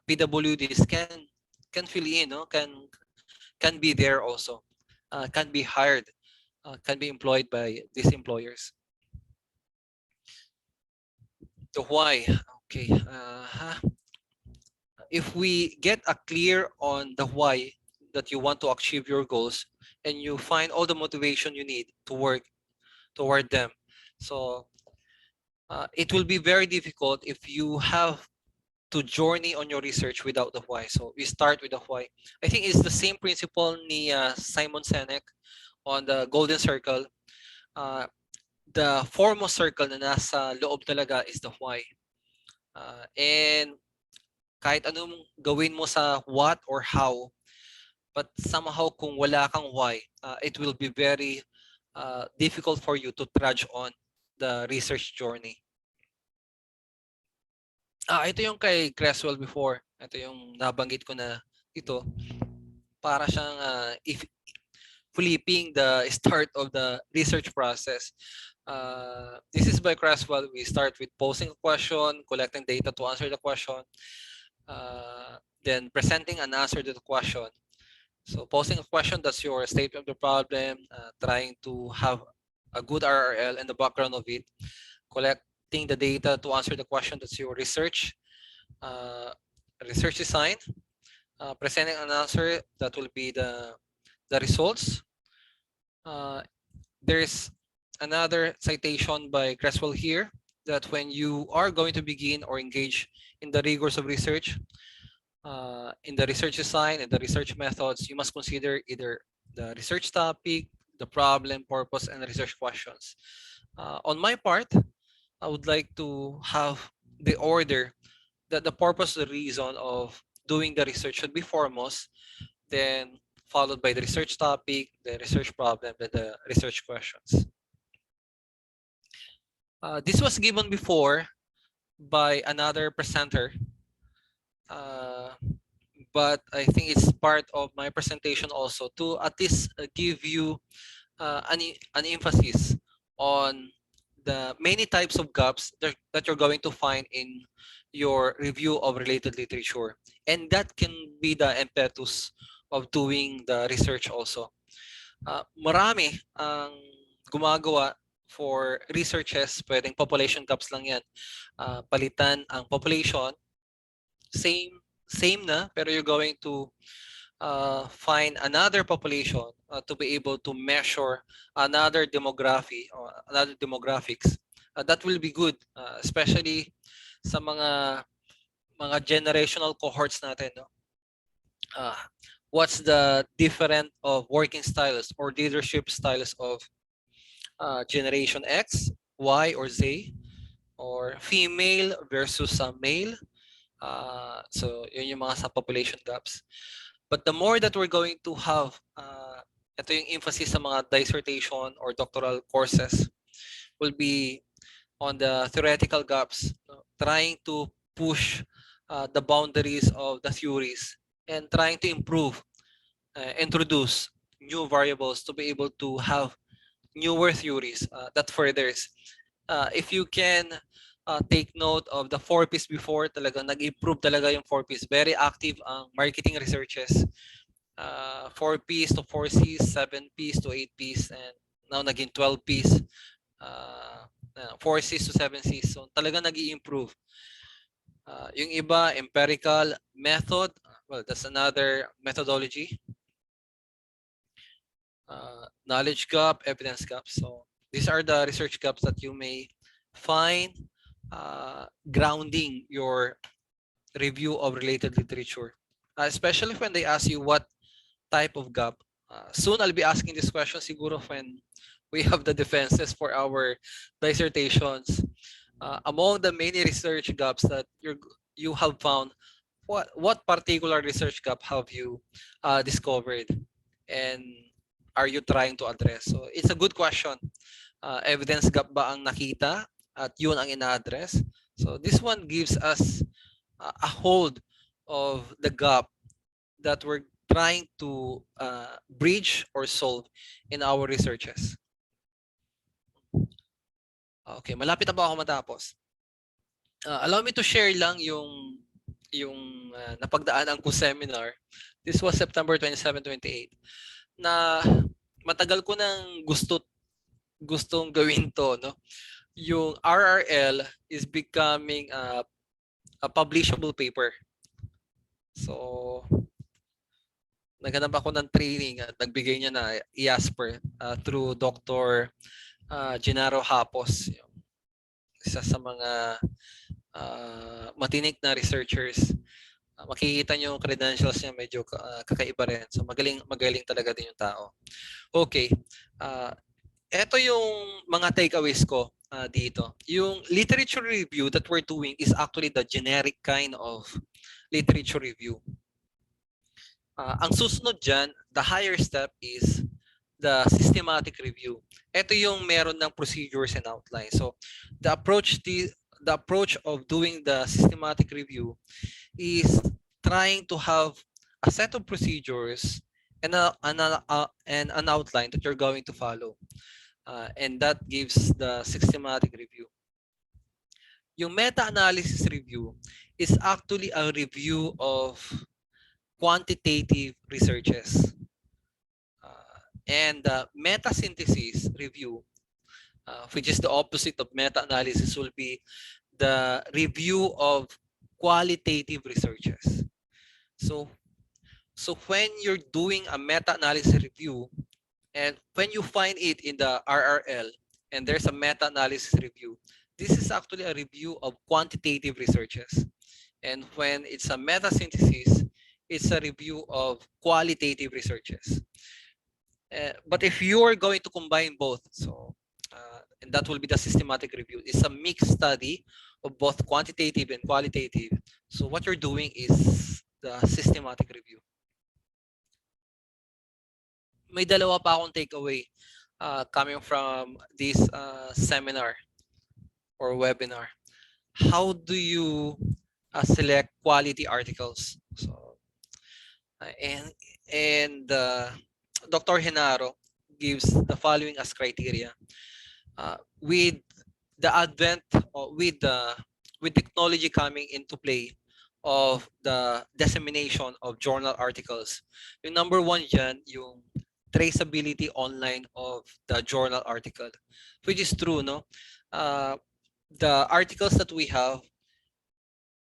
PWDs can fill in, no? Can be there also, can be hired, can be employed by these employers. The why, okay. If we get a clear on the why that you want to achieve your goals, and you find all the motivation you need to work toward them, so it will be very difficult if you have to journey on your research without the why. So we start with the why. I think it's the same principle ni Simon Sinek on the golden circle. The foremost circle na nasa loob talaga is the why. And kahit anong gawin mo sa what or how, but somehow kung wala kang why, it will be very difficult for you to trudge on the research journey. Ito yung kay Creswell before. Ito yung nabanggit ko na ito. Para siyang if flipping the start of the research process. This is by Creswell. We start with posing a question, collecting data to answer the question, then presenting an answer to the question. So posing a question, that's your statement of the problem, trying to have a good RRL and the background of it, collecting the data to answer the question, that's your research, research design, presenting an answer, that will be the results. There's another citation by Creswell here, that when you are going to begin or engage in the rigors of research, in the research design and the research methods, you must consider either the research topic, the problem, purpose, and research questions. On my part, I would like to have the order that the purpose, the reason of doing the research should be foremost, then followed by the research topic, the research problem, and the research questions. This was given before by another presenter, but I think it's part of my presentation also to at least give you an emphasis on the many types of gaps that you're going to find in your review of related literature. And that can be the impetus of doing the research also. Marami ang gumagawa for researches, pwedeng population gaps lang yan. Palitan ang population, same na, pero you're going to find another population to be able to measure another demography or another demographics. That will be good, especially sa mga generational cohorts natin, no? What's the different of working styles or leadership styles of generation X, Y, or Z, or female versus male? So yun yung mga sa population gaps. But the more that we're going to have, ito yung emphasis sa mga dissertation or doctoral courses, will be on the theoretical gaps, trying to push the boundaries of the theories and trying to improve, introduce new variables to be able to have newer theories that furthers. If you can take note of the 4Ps before, talagang nag-improve talaga yung 4Ps. Very active ang marketing researches. 4Ps to 4Cs, 7Ps to 8Ps, and now naging 12Ps. 4Cs to 7Cs. So talagang nag-i-improve. Yung iba, empirical method, well, that's another methodology. Knowledge gap, evidence gap. So these are the research gaps that you may find grounding your review of related literature, especially when they ask you what type of gap. Soon I'll be asking this question siguro when we have the defenses for our dissertations. Among the many research gaps that you have found, what particular research gap have you discovered, and are you trying to address? So it's a good question. Evidence gap ba ang nakita at yun ang ina-address? So this one gives us a hold of the gap that we're trying to bridge or solve in our researches. Okay, malapit na ba ako matapos? Allow me to share lang yung napagdaanan ko seminar. This was September 27, 28. Na matagal ko nang gustong gawin to, no? Yung RRL is becoming a publishable paper. So naghanap ako ng training at nagbigay niya na IASPER through Dr. Gennaro Hapos, isa sa mga matinik na researchers. Makikita niyo yung credentials niya, medyo kakaiba rin. So magaling talaga din yung tao. Okay. Ito yung mga takeaways ko dito. Yung literature review that we're doing is actually the generic kind of literature review. Ang susunod dyan, the higher step is the systematic review. Ito yung meron ng procedures and outlines. So the approach of doing the systematic review is trying to have a set of procedures and an outline that you're going to follow. And that gives the systematic review. Yung meta-analysis review is actually a review of quantitative researches. And meta-synthesis review, which is the opposite of meta-analysis, will be the review of qualitative researches. So when you're doing a meta-analysis review, and when you find it in the RRL, and there's a meta-analysis review, this is actually a review of quantitative researches. And when it's a meta-synthesis, it's a review of qualitative researches. But if you are going to combine both, so and that will be the systematic review. It's a mixed study of both quantitative and qualitative. So what you're doing is the systematic review. May dalawa pa akong takeaway coming from this seminar or webinar. How do you select quality articles? So and Dr. Genaro gives the following as criteria. With the advent with technology coming into play of the dissemination of journal articles, yung number one dyan, yung traceability online of the journal article, which is true, no? The articles that we have,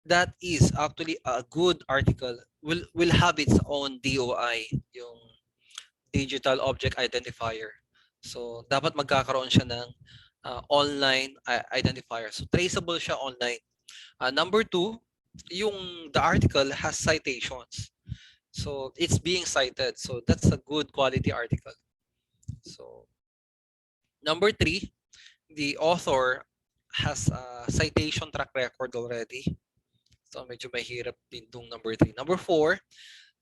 that is actually a good article, will have its own DOI, yung digital object identifier. So dapat magkakaroon siya ng online identifier. So traceable siya online. Number two, the article has citations. So it's being cited. So that's a good quality article. So number three, the author has a citation track record already. So medyo mahirap din tong number three. Number four,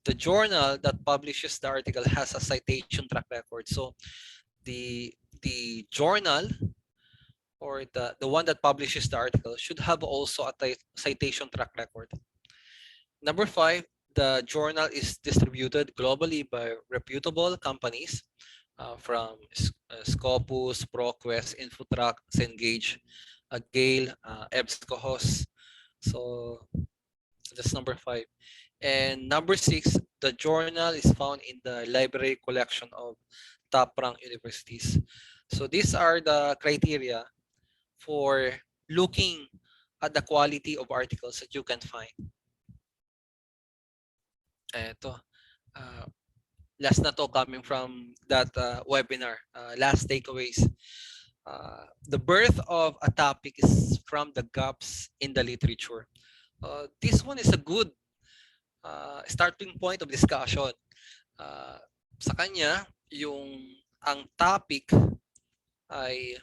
the journal that publishes the article has a citation track record. So the journal or the one that publishes the article should have also a citation track record. Number five, the journal is distributed globally by reputable companies from Scopus, ProQuest, InfoTrack, Cengage, Gale, EBSCOHOS. So that's number five. And number six, the journal is found in the library collection of top-ranked universities. So these are the criteria for looking at the quality of articles that you can find. Ito. Last na to coming from that webinar. Last takeaways. The birth of a topic is from the gaps in the literature. This one is a good starting point of discussion. Sa kanya, ang topic ay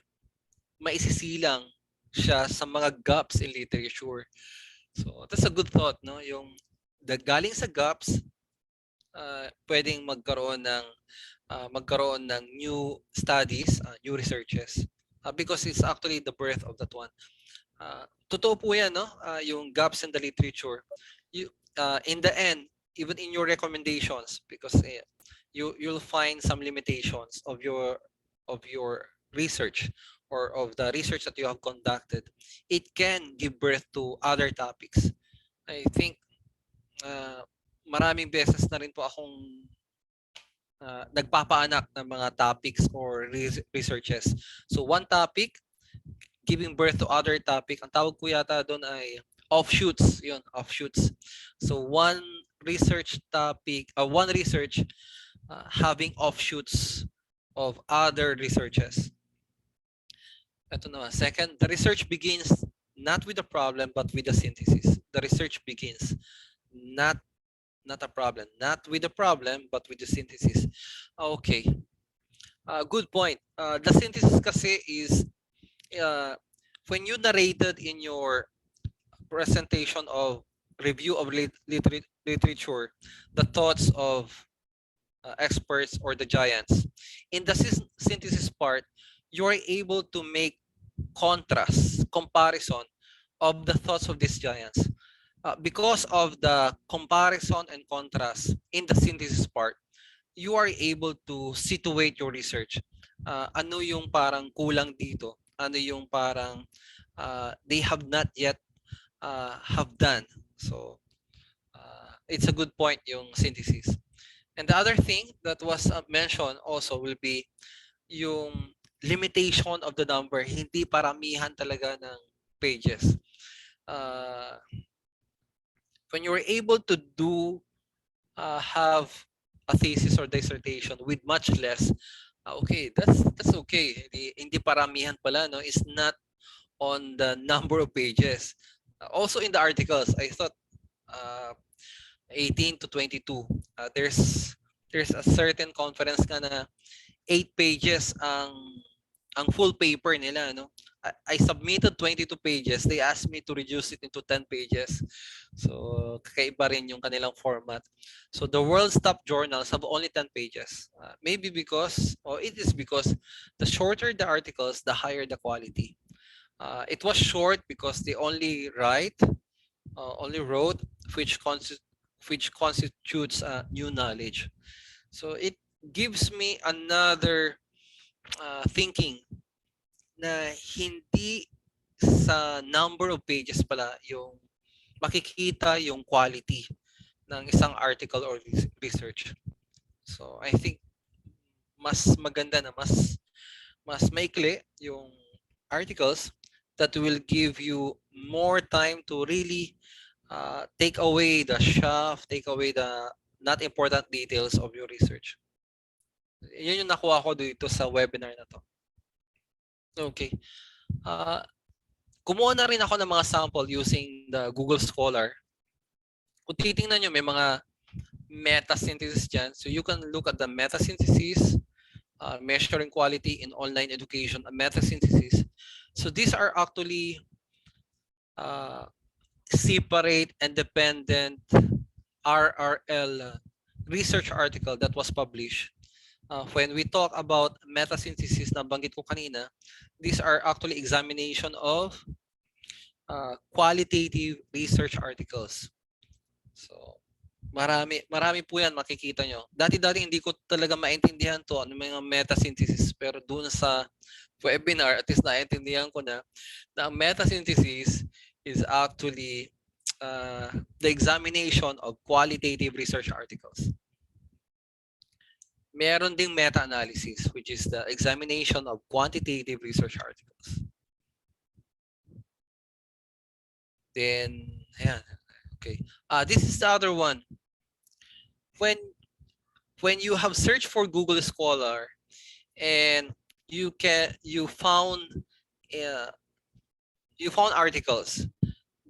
maisisilang siya sa mga gaps in literature. So that's a good thought, no? Yung galing sa gaps, pwedeng magkaroon ng new studies, new researches, because it's actually the birth of that one. Totoo po yan, no? Yung gaps in the literature. In the end, even in your recommendations, because you'll find some limitations of your research or of the research that you have conducted. It can give birth to other topics. I think maraming beses na rin po akong nagpapaanak ng mga topics or researches. So one topic giving birth to other topic. Ang tawag ko yata doon ay offshoots. Yun, offshoots. So one research topic, one research having offshoots of other researches. Ito naman. Second, the research begins not with the problem but with the synthesis. The research begins not a problem, not with the problem but with the synthesis. Okay. Good point. The synthesis kasi is when you narrated in your presentation of review of literature the thoughts of experts or the giants, in the synthesis part, you are able to make comparison of the thoughts of these giants. Because of the comparison and contrast in the synthesis part, you are able to situate your research. Ano yung parang kulang dito? Ano yung parang they have not yet have done? So it's a good point yung synthesis. And the other thing that was mentioned also will be yung limitation of the number. Hindi paramihan talaga ng pages. When you're able to do have a thesis or dissertation with much less, okay, that's okay. Hindi paramihan pala, no? It's not on the number of pages. Also in the articles, I thought 18 to 22. There's a certain conference ka na 8 pages ang full paper nila, no? I submitted 22 pages. They asked me to reduce it into 10 pages. So, kakaiba rin yung kanilang format. So, the world's top journals have only 10 pages. Maybe because, or it is because, the shorter the articles, the higher the quality. It was short because they only wrote which constitutes new knowledge. So, it gives me another thinking na hindi sa number of pages pala yung makikita yung quality ng isang article or research. So I think mas maganda na mas maikli yung articles that will give you more time to really take away the chaff, take away the not important details of your research. Yun yung nakuha ko dito sa webinar na to. Okay. Kumuha na rin ako ng mga sample using the Google Scholar. Kung titingnan nyo, may mga meta-synthesis dyan. So you can look at the meta-synthesis, measuring quality in online education, a meta-synthesis. So these are actually separate, independent RRL research article that was published. When we talk about meta-synthesis na banggit ko kanina, these are actually examination of qualitative research articles. So, marami po yan makikita nyo. Dati hindi ko talaga maintindihan to, ano mga meta-synthesis. Pero dun sa webinar, at least naintindihan ko na ang meta-synthesis is actually the examination of qualitative research articles. Meron ding meta-analysis, which is the examination of quantitative research articles. Then, ayan, okay. This is the other one. When you have searched for Google Scholar and you found articles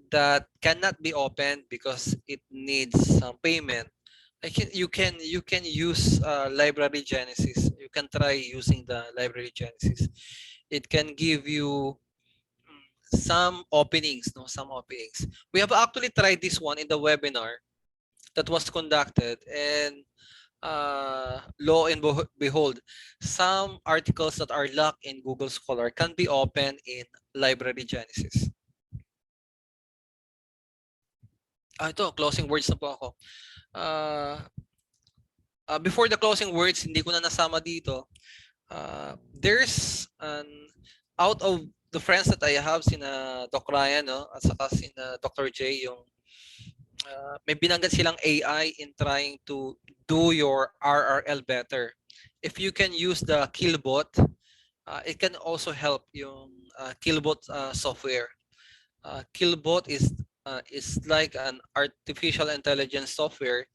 that cannot be opened because it needs some payment, you can use Library Genesis. You can try using the Library Genesis. It can give you some openings, no? Some openings. We have actually tried this one in the webinar. that was conducted, and lo and behold, some articles that are locked in Google Scholar can be opened in Library Genesis. Ito, closing words na po ako. Before the closing words, hindi ko na nasama dito. There's an, out of the friends that I have, sina Doc Ryan, no, at saka sina Dr. J, yung may binanggit silang AI in trying to do your RRL better. If you can use the Killbot, it can also help yung Killbot software. Killbot is like an artificial intelligence software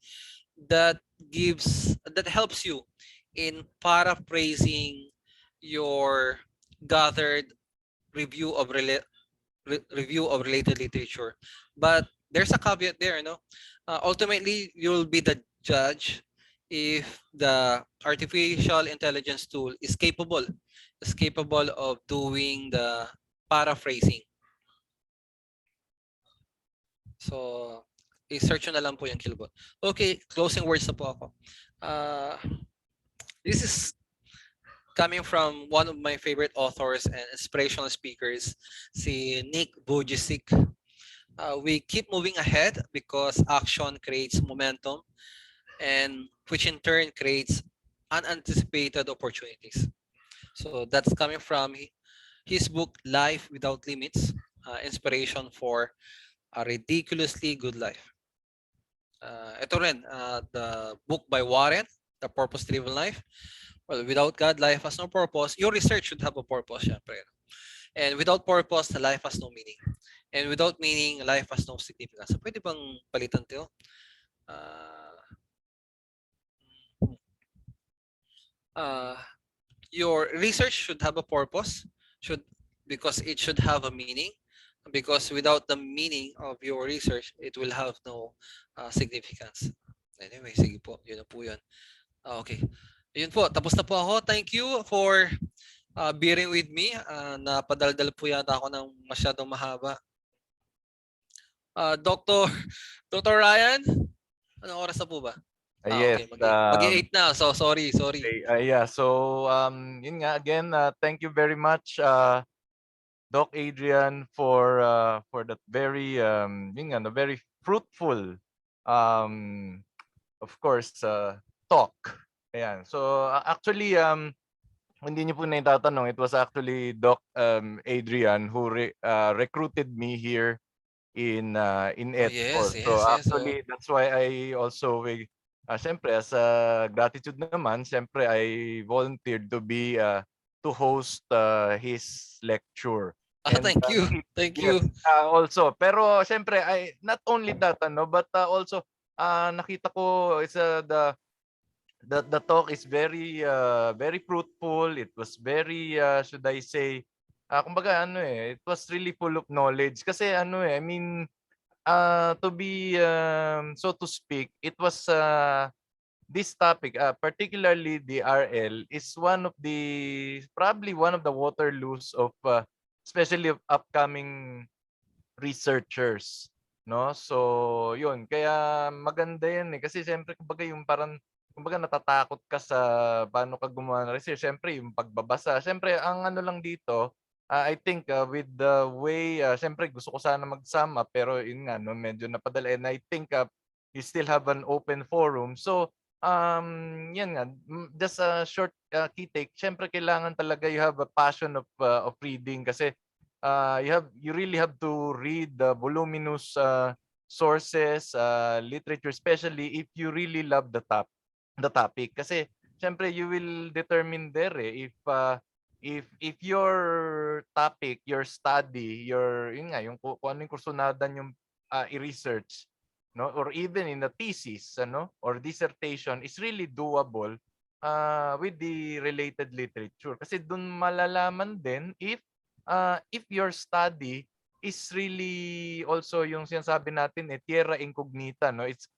that helps you in paraphrasing your gathered review of related literature. But there's a caveat there, no? Ultimately, you'll be the judge if the artificial intelligence tool is capable of doing the paraphrasing. So, i-search na lang po yung Killbot. Okay, closing words na po ako. This is coming from one of my favorite authors and inspirational speakers, si Nick Vujicic. We keep moving ahead because action creates momentum, and which in turn creates unanticipated opportunities. So that's coming from his book, Life Without Limits, Inspiration for a Ridiculously Good Life. Ito rin, the book by Warren, The Purpose-Driven Life. Well, without God, life has no purpose. Your research should have a purpose, syempre. And without purpose, life has no meaning. And without meaning, life has no significance. So, pwede bang palitan ito? Your research should have a purpose, because it should have a meaning. Because without the meaning of your research, it will have no significance. Anyway, sige po. Yun na po yun. Okay. Yun po. Tapos na po ako. Thank you for bearing with me. Napadaldal po yata ako ng masyadong mahaba. Dr. Ryan, anong oras na po ba? Yes. Okay. Mag-8 na. So, sorry. Okay, yeah. So, yun nga, again, thank you very much, Doc Adrian, for that very, yun nga, very fruitful, of course, talk. Ayan. So, actually, hindi niyo po na itatanong, it was actually Doc Adrian who recruited me here in ETCOR. Yes. So actually, that's why I also, siyempre, as a gratitude naman, siyempre, I volunteered to be, to host his lecture. And Thank you. Thank you. Also, pero siyempre, not only that, but also, nakita ko is the talk is very very fruitful. It was very should I say, kumbaga it was really full of knowledge kasi I mean, to be so to speak, it was this topic, particularly the RL, is probably one of the Waterloos of especially of upcoming researchers, no? So yun, kaya maganda yan kasi siyempre kumbaga yung parang kumbaga natatakot ka sa paano ka gumawa ng research. Siyempre yung pagbabasa. Siyempre ang lang dito, I think with the way, siyempre gusto ko sana mag-sum up pero yun nga, no, medyo napadala. And I think you still have an open forum. So, yan nga, just a short key take. Siyempre kailangan talaga you have a passion of reading kasi you really have to read the voluminous sources, literature, especially if you really love the topic kasi syempre you will determine there if your topic, your study, yun nga yung kung ano yung kursunadan yung i-research, no, or even in the thesis or dissertation is really doable with the related literature kasi dun malalaman din if your study is really also yung sinasabi natin tierra incognita, no, it's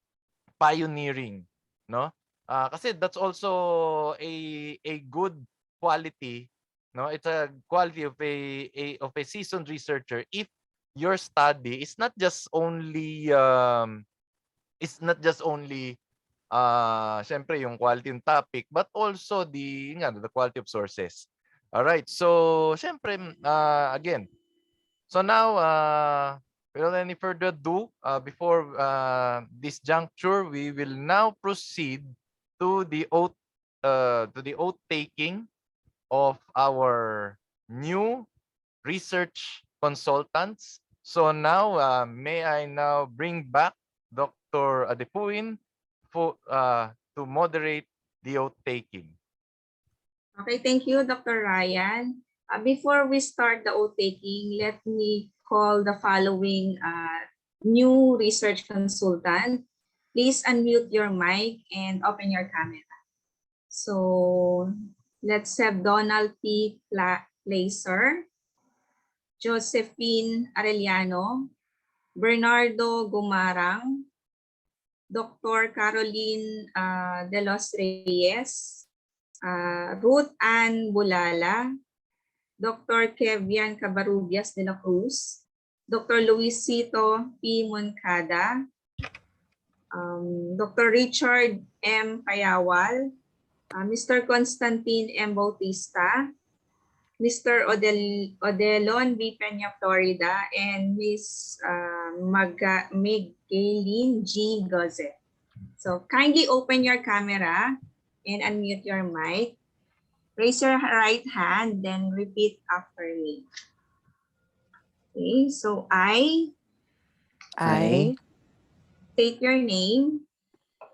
pioneering, no. Kasi that's also a good quality, no? It's a quality of a seasoned researcher if your study is not just only is not just only syempre yung quality ng topic, but also the quality of sources. All right. So syempre again, so now without any further ado, before this juncture, we will now proceed to the oath taking of our new research consultants. So now, may I now bring back Dr. Adefuin to moderate the oath taking. Okay, thank you, Dr. Ryan. Before we start the oath taking, let me call the following new research consultant. Please unmute your mic and open your camera. So let's have Donald P. Placer, Josephine Arellano, Bernardo Gumarang, Dr. Caroline De Los Reyes, Ruth Ann Bulala, Dr. Kevian Cabarubias de la Cruz, Dr. Luisito P. Moncada, Dr. Richard M. Payawal, Mr. Constantine M. Bautista, Mr. Odelon V. Peña Florida, and Ms. Miguelin G. Goze. So kindly open your camera and unmute your mic. Raise your right hand, then repeat after me. Okay, so I state your name,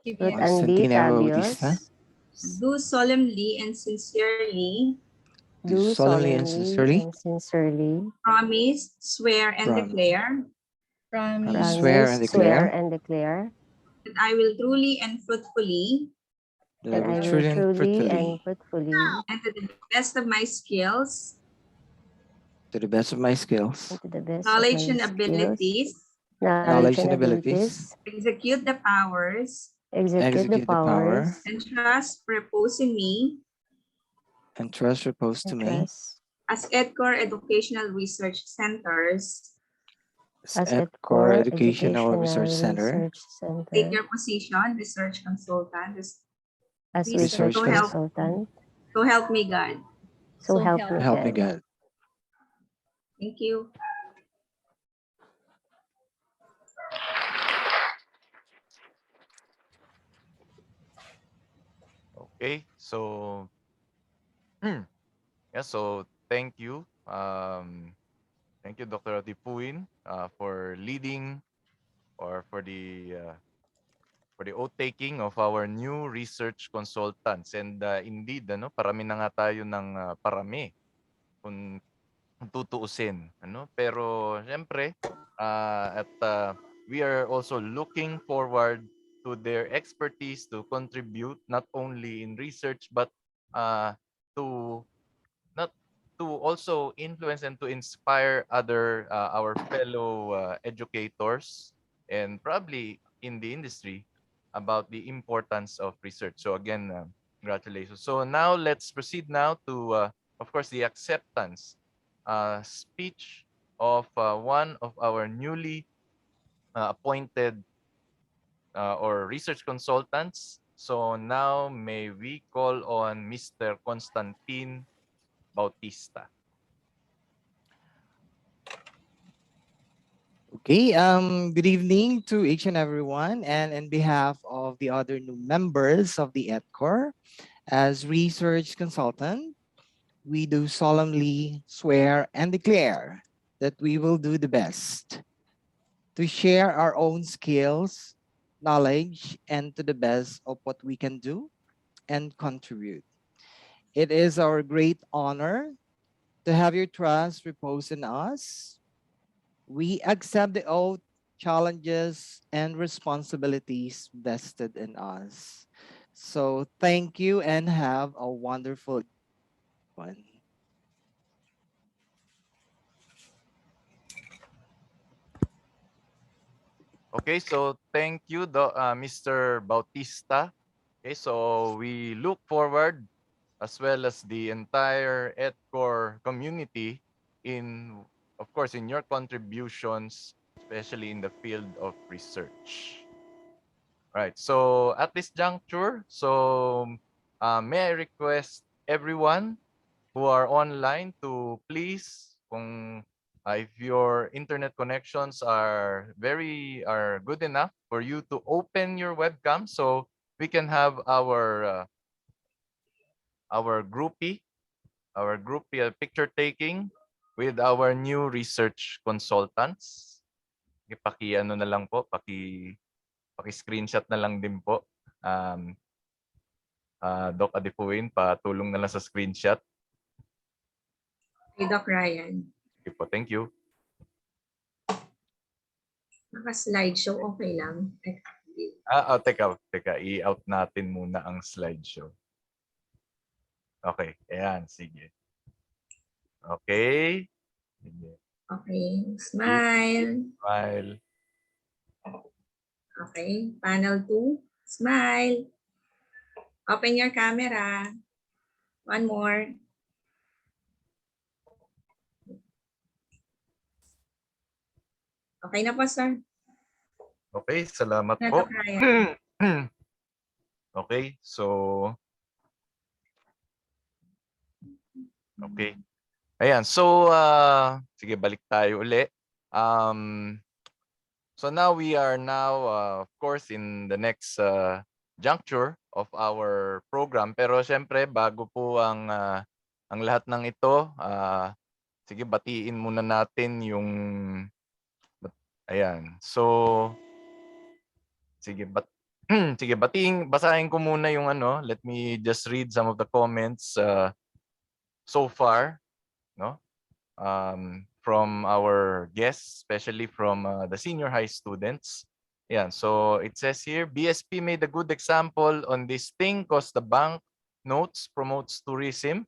Constantina Bautista, do solemnly and sincerely do solemnly and sincerely promise, swear, and declare swear and declare that I will truly and fruitfully that I will truly and faithfully, and to the best of my skills, to the best of my skills, knowledge, and abilities, execute the powers execute the power and trust reposed in me and trust reposed to me as ETCOR Educational Research Centers. at Core Educational Research Center. Take your position, research consultant. Research So help me God. help me God. Thank you. Okay, so yeah, so thank you. Thank you, Dr. Adefuin, for leading or for the oath taking of our new research consultants. And indeed, parami na nga tayo ng parami kung tutuusin, Pero syempre, we are also looking forward to their expertise to contribute not only in research but to not to also influence and to inspire our fellow educators and probably in the industry about the importance of research. So again, congratulations. So now let's proceed now to of course the acceptance speech of one of our newly appointed or research consultants. So now may we call on Mr. Constantine Bautista. Okay, good evening to each and everyone, and in behalf of the other new members of the ETCOR, as research consultant, we do solemnly swear and declare that we will do the best to share our own skills, knowledge, and to the best of what we can do and contribute. It is our great honor to have your trust repose in us. We accept the oath, challenges, and responsibilities vested in us. So thank you and have a wonderful one. Okay, so thank you, Mr. Bautista. Okay, so we look forward as well as the entire ETCOR community in, of course, in your contributions, especially in the field of research. Right. So at this juncture, so may I request everyone who are online to please, kung if your internet connections are good enough for you to open your webcam, so we can have our groupie picture taking with our new research consultants. Ano na lang po, paki-screenshot na lang din po. Doc Adefuin, patulong na lang sa screenshot. Okay, Doc Ryan. Okay po, thank you. Naka-slideshow, okay lang. Teka, i-out natin muna ang slideshow. Okay, ayan, sige. Okay. Sige. Okay, smile. Smile. Okay, panel 2, smile. Open your camera. One more. Okay na po, sir. Okay, salamat Na, po. Doc Ryan. Okay, so okay. Ayan, so sige, balik tayo uli. So now we are of course in the next juncture of our program, pero syempre bago po ang lahat ng ito, sige, batiin muna natin yung ayan. So sige, sige, basahin ko muna yung let me just read some of the comments so far, no? From our guests, especially from the senior high students. Yeah, so it says here, BSP made a good example on this thing because the bank notes promotes tourism.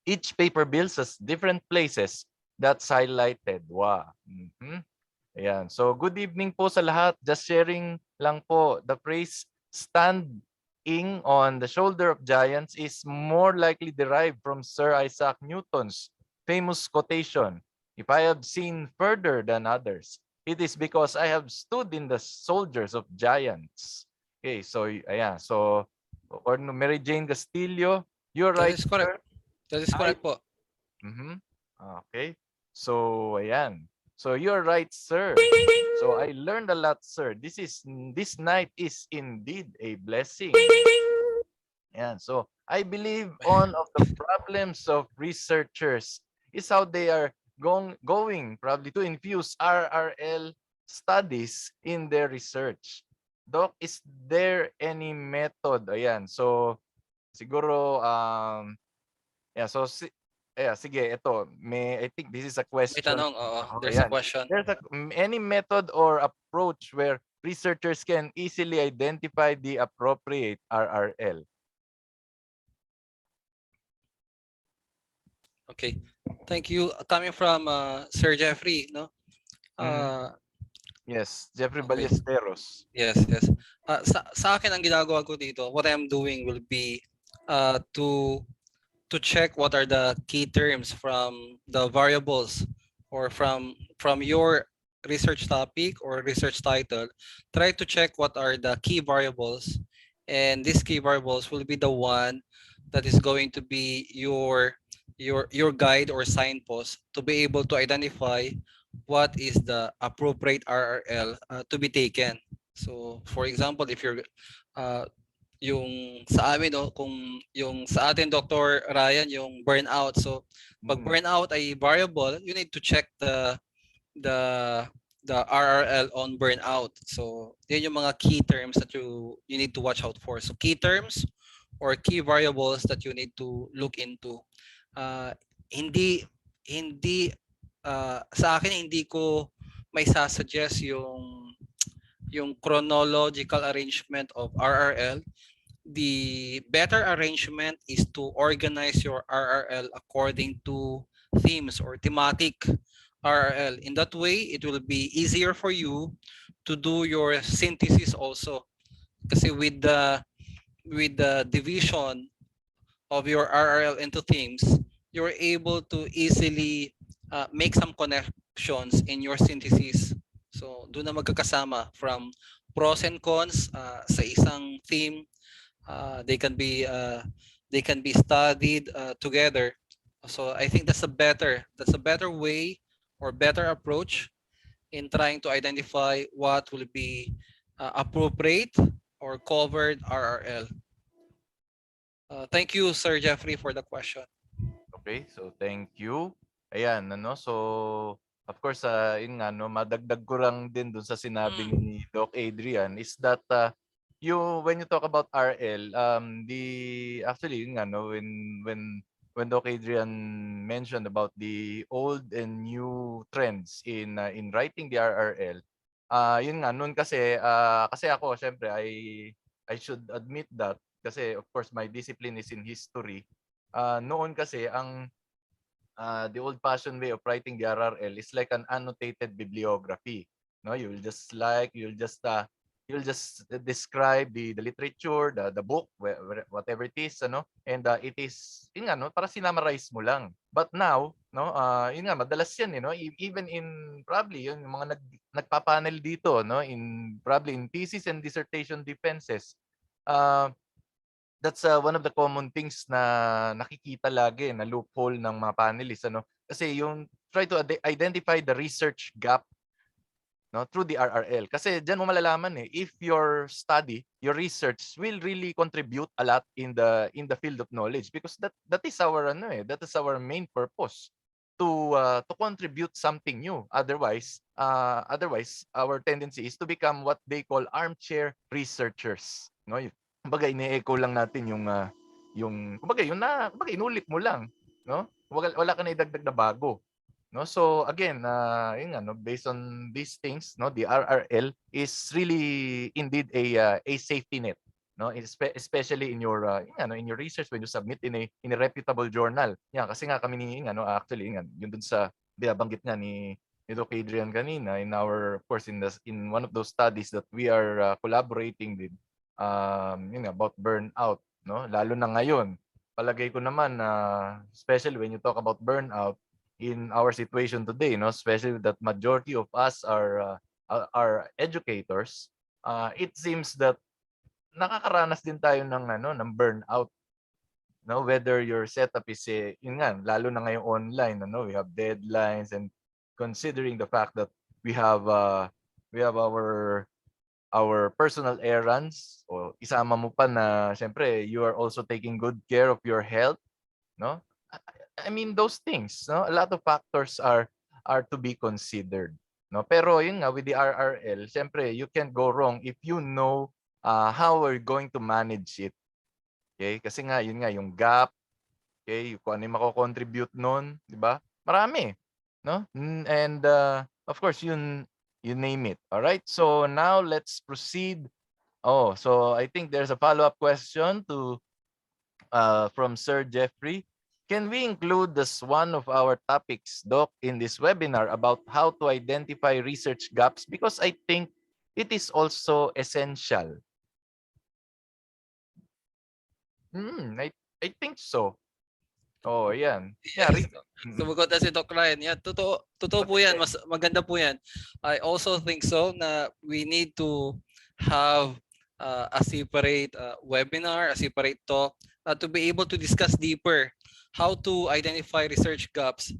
Each paper bills has different places that's highlighted. Wow. Ayan. So good evening po sa lahat. Just sharing lang po, the phrase standing on the shoulder of giants is more likely derived from Sir Isaac Newton's famous quotation, "If I have seen further than others, it is because I have stood in the shoulders of giants." Okay, so ayan. So, according to Mary Jane Castillo, you're right, That is correct. sir. That is correct po. Okay. So, ayan. So, you're right, sir. So, I learned a lot, sir. This night is indeed a blessing. Ayan. So, I believe one of the problems of researchers is how they are going probably to infuse RRL studies in their research. Doc, is there any method? Ayan. So, siguro, yeah, so sige, ito, I think this is a May question. tanong, oo. There's a Ayan. question. There's any method or approach where researchers can easily identify the appropriate RRL? Okay. Thank you. Coming from Sir Jeffrey, no? Yes, Jeffrey Okay. Ballesteros. Yes, yes. Sa akin ang ginagawa ko dito, what I'm doing will be to check what are the key terms from the variables or from your research topic or research title. Try to check what are the key variables, and these key variables will be the one that is going to be your guide or signpost to be able to identify what is the appropriate RRL to be taken. So for example, if you're yung sa amin, no, kung yung sa atin Dr. Ryan, yung burnout. So pag burnout ay variable, you need to check the RRL on burnout. So yun yung mga key terms that you need to watch out for. So key terms or key variables that you need to look into. Hindi sa akin hindi ko may sasuggest yung chronological arrangement of RRL. The better arrangement is to organize your RRL according to themes or thematic RRL. In that way, it will be easier for you to do your synthesis also. Kasi with the division of your RRL into themes, you're able to easily make some connections in your synthesis. So doon na magkakasama from pros and cons sa isang theme. They can be studied together. So I think that's a better way or better approach in trying to identify what will be appropriate or covered RRL. Thank you, Sir Jeffrey, for the question. Okay, so thank you. Ayan, ano, so of course, yun nga, no, madagdag ko lang din dun sa sinabi ni Doc Adrian is that when you talk about RL, actually, yun nga, no, when Doc Adrian mentioned about the old and new trends in writing the RRL, yun nga, noon kasi ako, syempre, I should admit that kasi of course my discipline is in history. Noon kasi the old-fashioned way of writing the RRL is like an annotated bibliography. No, you'll just describe the literature, the book, whatever it is, ano, and it is yun nga, no, para sinamarize mo lang. But now, no, yun nga, madalas yan, you know, even in probably yung mga nagpapanel dito, no, probably in thesis and dissertation defenses. That's one of the common things na nakikita lagi na loophole ng mga panelists, ano, kasi yung try to identify the research gap, no, through the RRL, kasi diyan mo malalaman if your study, your research will really contribute a lot in the field of knowledge, because that is our that is our main purpose, to contribute something new. Otherwise our tendency is to become what they call armchair researchers, no. Kumbaga ine-echo lang natin kumbaga inulit mo lang, no? Wala ka na idagdag na bago, no? So again, yun nga, no, based on these things, no, the RRL is really indeed a safety net, no? Especially in your in your research when you submit in a reputable journal. Yeah, kasi nga kami actually yun dun sa binabanggit nga ni Doc Adrian kanina in our, of course, in one of those studies that we are collaborating with, about burnout, no? Lalo na ngayon. Palagay ko naman especially when you talk about burnout in our situation today, no? Especially that majority of us are educators, it seems that nakakaranas din tayo ng burnout, no? Whether your setup is yun nga, lalo na ngayong online, we have deadlines, and considering the fact that we have our personal errands, o isama mo pa na syempre you are also taking good care of your health, no? I mean those things, no? A lot of factors are to be considered, no? Pero yun nga, with the RRL, syempre you can't go wrong if you know how we're going to manage it. Okay? Kasi nga yun nga yung gap, okay, kung ano yung mako-contribute nun, di ba? Marami, no? And of course you name it. All right? So now let's proceed. Oh, so I think there's a follow-up question from Sir Jeffrey. Can we include this one of our topics, Doc, in this webinar about how to identify research gaps? Because I think it is also essential. I think so. Oh, yan. Yeah, Yes. Sumagot na si Doc Ryan. Yan, totoo po yan. Mas maganda po yan. I also think so na we need to have a separate webinar, a separate talk to be able to discuss deeper how to identify research gaps.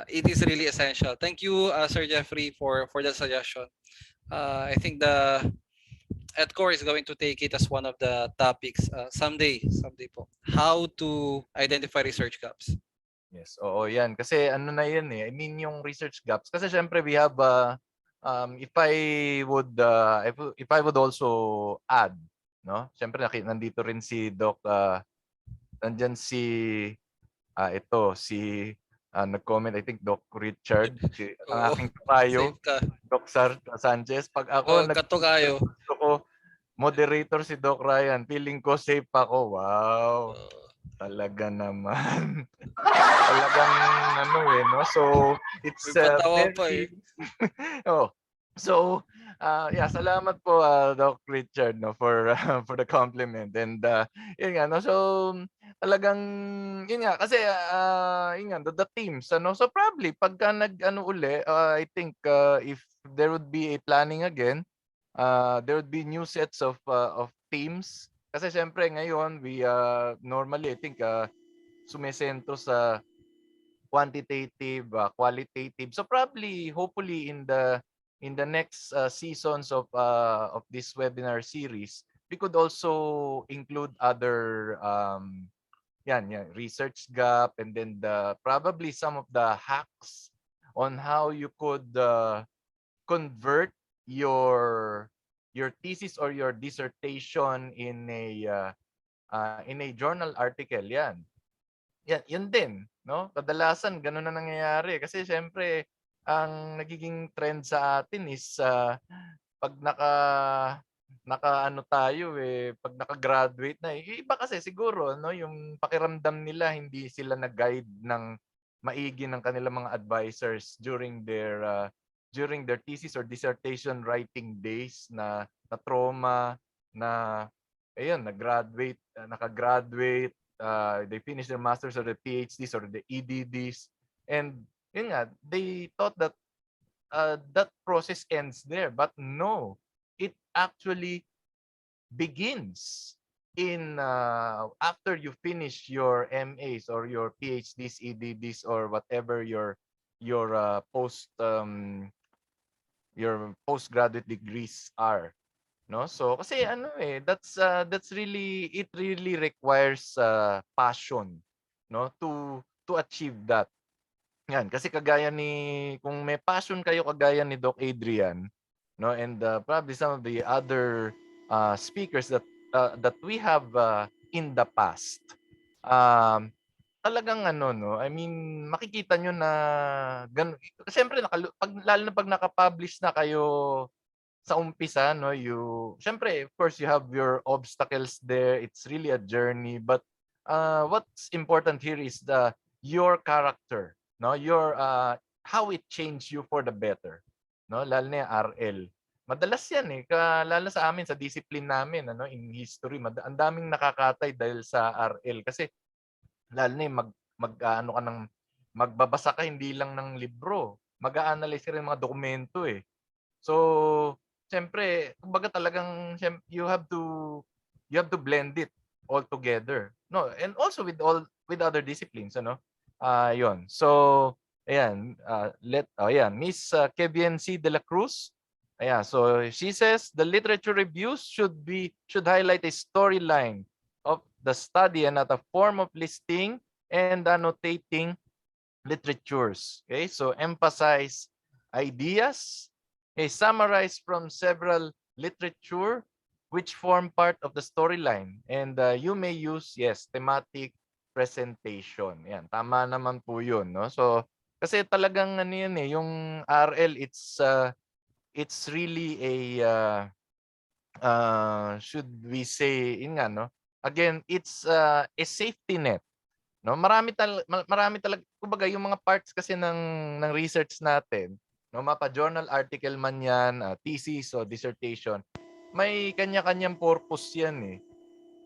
It is really essential. Thank you, Sir Jeffrey, for the suggestion. I think the ETCOR is going to take it as one of the topics someday po. How to identify research gaps. Yes, oo yan. Kasi ano na yan I mean yung research gaps. Kasi syempre we have, if I would also add, no? Syempre nandito rin si Doc, nandyan si, nag-comment, I think Doc Richard, ang Oo, aking kapayo, safe ka. Doc Sanchez. Pag Oo, ako katukayo. gusto ko, moderator si Doc Ryan, feeling ko safe ako. Wow. Talaga naman. Talagang no? So, it's May patawa pa very eh. oh. So, yeah, salamat po Doc Richard, no, for for the compliment, and yun nga, no. So, talagang yun nga kasi yun nga, the teams, ano. So probably pagka nag-ano uli, I think if there would be a planning again, There would be new sets of teams. Kasi syempre ngayon, we normally, I think, sumesentro sa quantitative, qualitative. So probably, hopefully, in the next seasons of this webinar series, we could also include other research gap, and then probably some of the hacks on how you could convert your thesis or your dissertation in a journal article. Yan, yun din, no? Kadalasan ganun na nangyayari kasi siyempre ang nagiging trend sa atin is pag naka ano tayo pag naka-graduate na iba kasi siguro no, yung pakiramdam nila hindi sila nag-guide ng maigi ng kanilang mga advisors during their thesis or dissertation writing days na trauma na ayun, naka-graduate, they finish their masters or the PhDs or the EDDs, and yun nga, they thought that that process ends there, but no, it actually begins in after you finish your MAs or your PhDs, EDDs, or whatever your your postgraduate degrees are. No, so kasi ano that's really, it really requires passion, no, to achieve that. Yan, kasi kagaya ni, kung may passion kayo kagaya ni Doc Adrian, no, and probably some of the other speakers that we have in the past, talagang ano, no, I mean, makikita nyo na siyempre pag, lalo na pag nakapublish na kayo sa umpisa, no, siyempre, of course, you have your obstacles there. It's really a journey, but what's important here is your character, no, your how it changed you for the better, no, lalo na yung RL. Madalas yan lalo sa amin, sa discipline namin, ano, in history, ang daming nakakatay dahil sa RL kasi lalo na yung ano ka ng magbabasa ka hindi lang ng libro, mag-a-analyze ka rin ng mga dokumento So, siyempre, kumbaga talagang you have to blend it all together. No, and also with other disciplines, ano? 'Yon. So, ayan, ayan, Miss Kevin C. de la Cruz. Ayan, so she says the literature reviews should highlight a storyline of the study and not a form of listing and annotating literatures. Okay? So, emphasize ideas, summarized from several literature which form part of the storyline. And you may use, yes, thematic presentation. Yan, tama naman po yun. No? So, kasi talagang ano yan yung RL, it's really should we say, yun nga, no? Again, it's a safety net. No, marami talaga, kumbaga yung mga parts kasi ng research natin, no, mapa-journal article man 'yan, thesis o dissertation, may kanya-kanyang purpose 'yan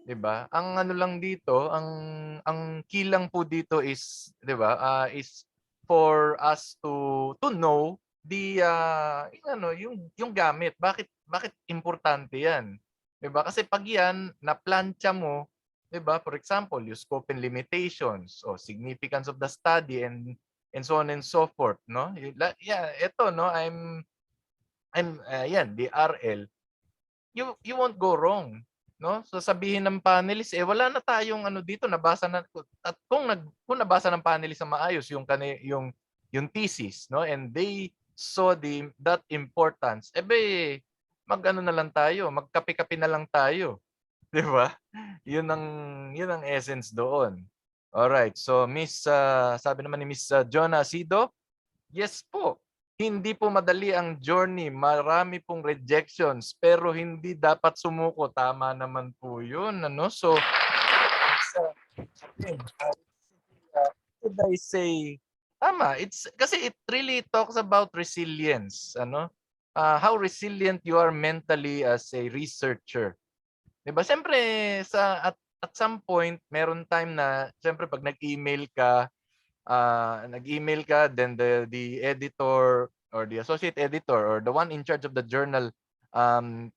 'di ba? Ang ano lang dito, ang key lang po dito is, 'di ba, is for us to know yung ano, yung gamit. Bakit importante 'yan? 'Di ba? Kasi pag 'yan na-plantsa mo, 'di ba? For example, yung scope and limitations o significance of the study and so on and so forth, no? Yeah, ito no, yan, the RL, you won't go wrong, no? So sabihin ng panelist wala na tayong ano dito, nabasa na, at kung nabasa ng panelist na maayos yung thesis, no? And they saw that importance. Mag-ano na lang tayo, magkape-kape na lang tayo, 'di ba? Yun ang essence doon. All right. So sabi naman ni Miss Jonah Sido, yes po. Hindi po madali ang journey. Marami pong rejections, pero hindi dapat sumuko. Tama naman po 'yun, ano? So again, should I say, tama. It's kasi it really talks about resilience, ano? How resilient you are mentally as a researcher. 'Di ba? Siyempre at some point meron time na siyempre pag nag-email ka, then the editor or the associate editor or the one in charge of the journal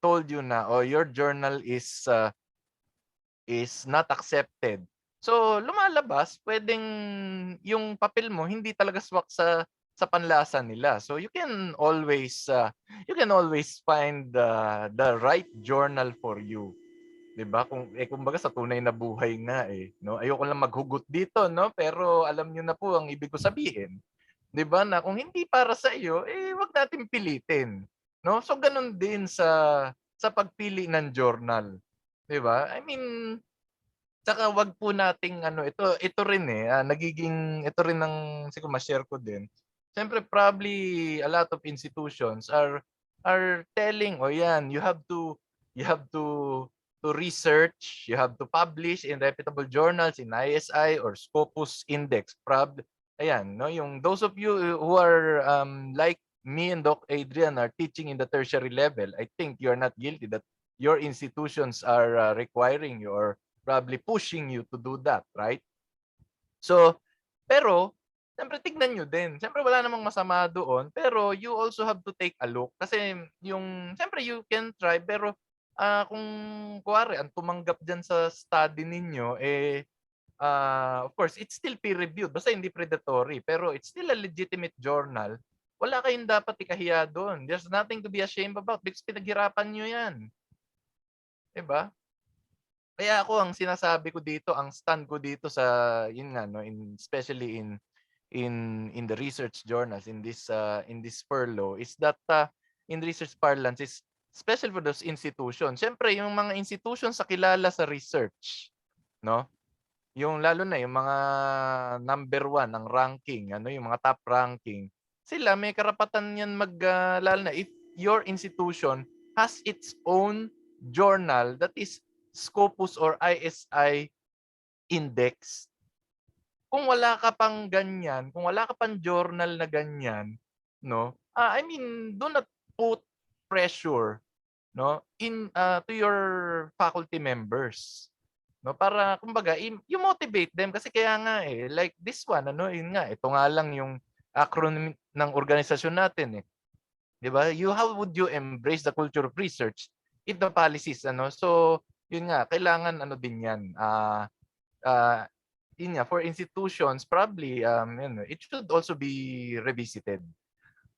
told you na, oh, your journal is not accepted. So lumalabas, pwedeng yung papel mo hindi talaga swak sa panlasa nila. So you can always find the right journal for you. 'Di ba? Kumbaga sa tunay na buhay nga no. Ayoko lang maghugot dito, no, pero alam niyo na po ang ibig ko sabihin. 'Di ba, na kung hindi para sa iyo, wag natin pilitin, no? So ganun din sa pagpili ng journal, 'di ba? I mean, tsaka wag po nating ito rin nagiging ito rin ang siguro ma-share ko din. Siyempre probably a lot of institutions are telling, oh yan, you have to research, you have to publish in reputable journals in ISI or Scopus Index. Ayan, no, yung those of you who are like me and Doc Adrian are teaching in the tertiary level, I think you're not guilty that your institutions are requiring you or probably pushing you to do that, right? So, pero, siyempre tignan nyo din. Siyempre wala namang masama doon, pero you also have to take a look. Kasi siyempre you can try, pero kung kuwari, ang tumanggap dyan sa study ninyo, of course, it's still peer-reviewed. Basta hindi predatory, pero it's still a legitimate journal. Wala kayong dapat ikahiya doon. There's nothing to be ashamed about because pinaghirapan nyo yan. Diba? Kaya ako ang sinasabi ko dito, ang stand ko dito sa yun nga no, especially in the research journals in this furlough is that in research parlance is special for those institutions. Siyempre, yung mga institutions sa kilala sa research, no? Yung lalo na yung mga number 1 ng ranking, yung mga top ranking, sila may karapatan yan lalo na if your institution has its own journal that is Scopus or ISI index. Kung wala ka pang ganyan, kung wala ka pang journal na ganyan, no? I mean, do not put pressure, no, to your faculty members. No, para kumbaga you motivate them kasi kaya nga like this one yun nga ito nga lang yung acronym ng organisasyon natin 'di ba? How would you embrace the culture of research if the policies so yun nga kailangan din yan yun nga for institutions probably it should also be revisited.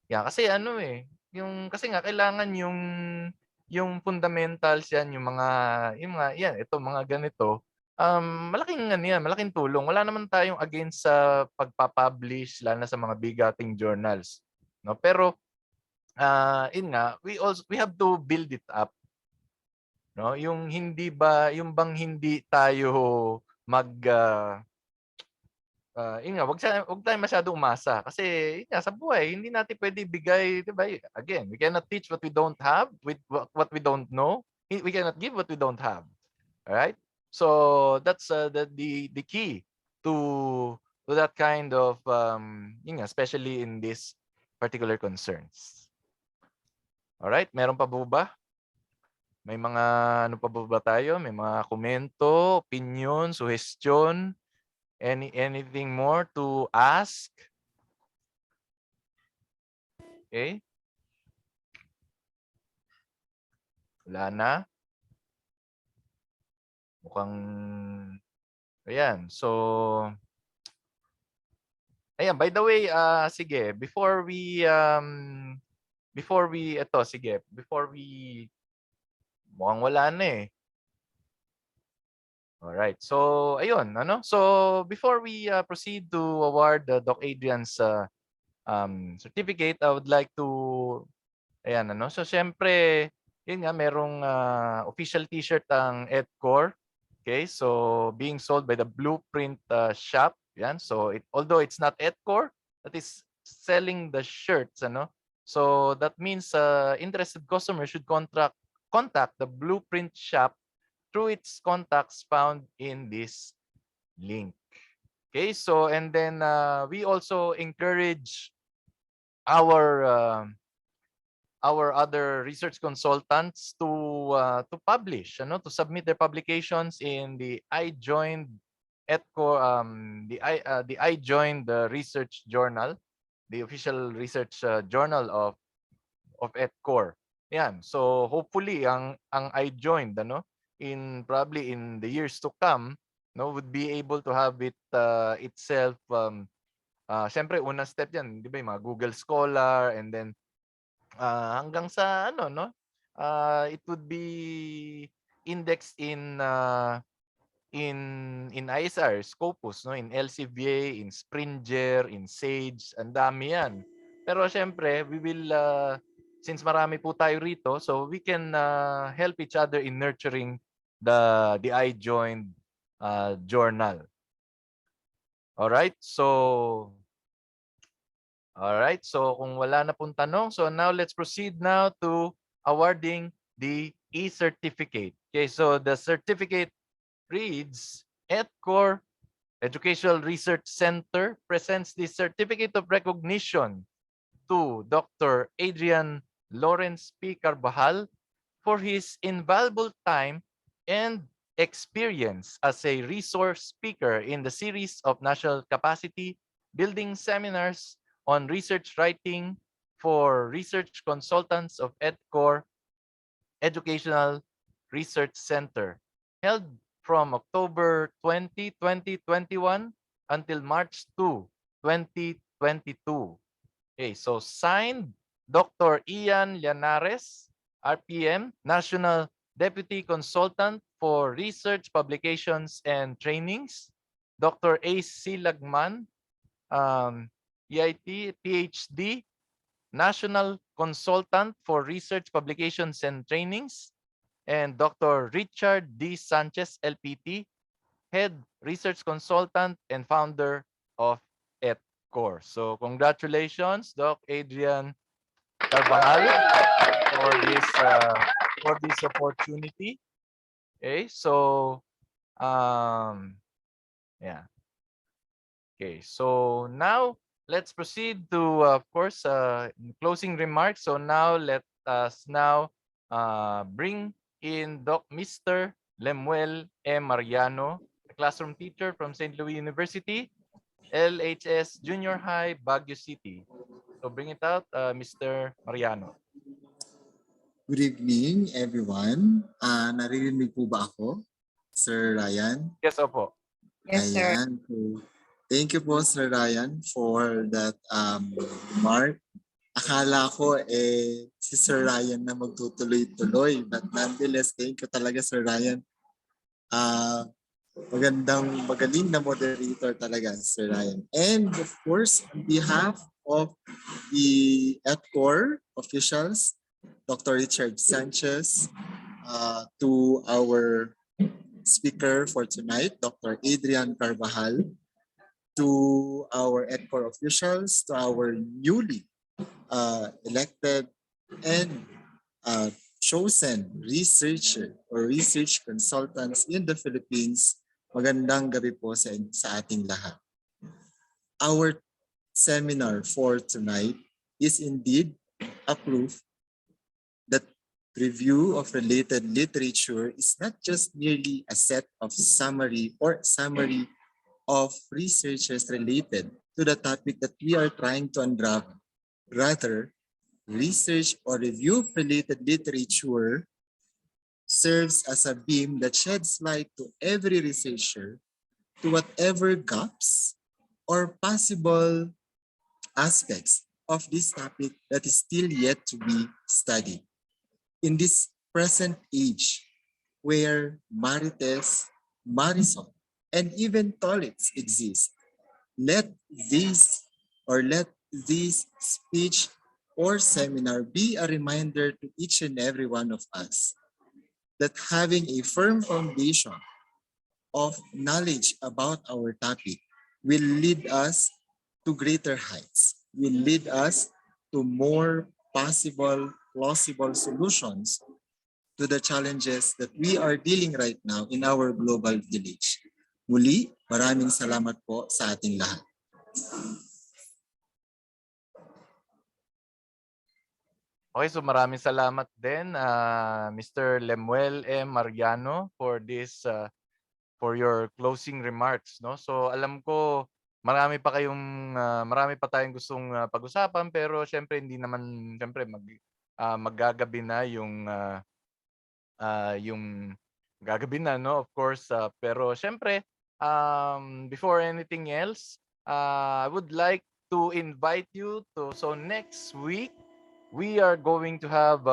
Yeah, kasi yung kasi nga kailangan yung fundamentals yan, yung mga yan, ito mga ganito. Malaking yan, malaking tulong. Wala naman tayong against sa pagpa-publish lalo na sa mga bigating journals, no? Pero yun nga, we have to build it up, no? Yung bang hindi tayo mag yun nga, wag tayong masyadong umasa kasi yun nga, sa buhay hindi natin pwede ibigay, 'di ba? Again, we cannot teach what we don't have with what we don't know. We cannot give what we don't have. All right? So that's the key to that kind of yun nga, especially in these particular concerns. All right? Meron pa po ba? May mga ano pa ba tayo? May mga komento, opinion, suggestion? Anything more to ask? Okay. Wala na. Mukhang ayan. So ayan, by the way, sige, before we mukhang wala na All right. So ayun, So before we proceed to award Doc Adrian's certificate, I would like to ayan So syempre, yun nga merong official t-shirt ang ETCOR. Okay? So being sold by the Blueprint shop. Yan. So although it's not ETCOR that is selling the shirts, So that means interested customers should contact the Blueprint shop through its contacts found in this link. Okay? So and then we also encourage our other research consultants to publish, to submit their publications in the I joined ETCOR, the I joined the research journal, the official research journal of ETCOR. Yan. So hopefully ang I joined in probably in the years to come would be able to have it itself syempre unang step yan, 'di ba, yung mga Google Scholar, and then hanggang sa it would be indexed in ISR, Scopus, in Elsevier, in Springer, in Sage, ang dami yan. Pero syempre, we will, since marami po tayo rito, so we can help each other in nurturing the iJoined journal. Alright, so kung wala na pong tanong, so now let's proceed now to awarding the e-certificate. Okay, so the certificate reads, ETCOR Educational Research Center presents the Certificate of Recognition to Dr. Adrian Lawrence P. Carvajal for his invaluable time and experience as a resource speaker in the series of national capacity building seminars on research writing for research consultants of ETCOR Educational Research Center, held from October 20, 2021 until March 2, 2022. Okay, so signed Dr. Ian Llanares, RPM, National Deputy Consultant for Research Publications and Trainings, Dr. A.C. Lagman, EIT, PhD, National Consultant for Research Publications and Trainings, and Dr. Richard D. Sanchez, LPT, Head Research Consultant and Founder of ETCOR. So congratulations, Doc Adrian Carvajal, for this opportunity. Okay, so yeah. Okay, so now let's proceed to, of course, closing remarks. So now let us now bring in Mr. Lemuel M. Mariano, a classroom teacher from St. Louis University, LHS Junior High, Baguio City. So bring it out, Mr. Mariano. Good evening, everyone. Naririnig po ba ako, Sir Ryan? Yes, opo. Yes, sir. Ayan. So, thank you po, Sir Ryan, for that remark. Akala ko si Sir Ryan na magtutuloy-tuloy. But nonetheless, thank you talaga, Sir Ryan. Magaling na moderator talaga, Sir Ryan. And of course, on behalf of the ETCOR officials, Dr. Richard Sanchez, to our speaker for tonight, Dr. Adrian Carvajal, to our ETCOR officials, to our newly elected and chosen researcher or research consultants in the Philippines. Magandang gabi po sa ating lahat. Our seminar for tonight is indeed a proof that review of related literature is not just merely a set of summary of researches related to the topic that we are trying to unravel. Rather, research or review of related literature serves as a beam that sheds light to every researcher to whatever gaps or possible aspects of this topic that is still yet to be studied. In this present age, where Maritez, Marisol, and even Tolets exist, let this speech or seminar be a reminder to each and every one of us that having a firm foundation of knowledge about our topic will lead us to greater heights, will lead us to more possible, plausible solutions to the challenges that we are dealing right now in our global village. Muli, maraming salamat po sa ating lahat. Okay, so maraming salamat din, Mr. Lemuel M. Mariano, for this, for your closing remarks, no? So alam ko marami pa tayong gustong pag-usapan, pero syempre hindi naman syempre magagabi na yung gagabi na, no, of course. Pero syempre, before anything else, I would like to invite you to, so next week, we are going to have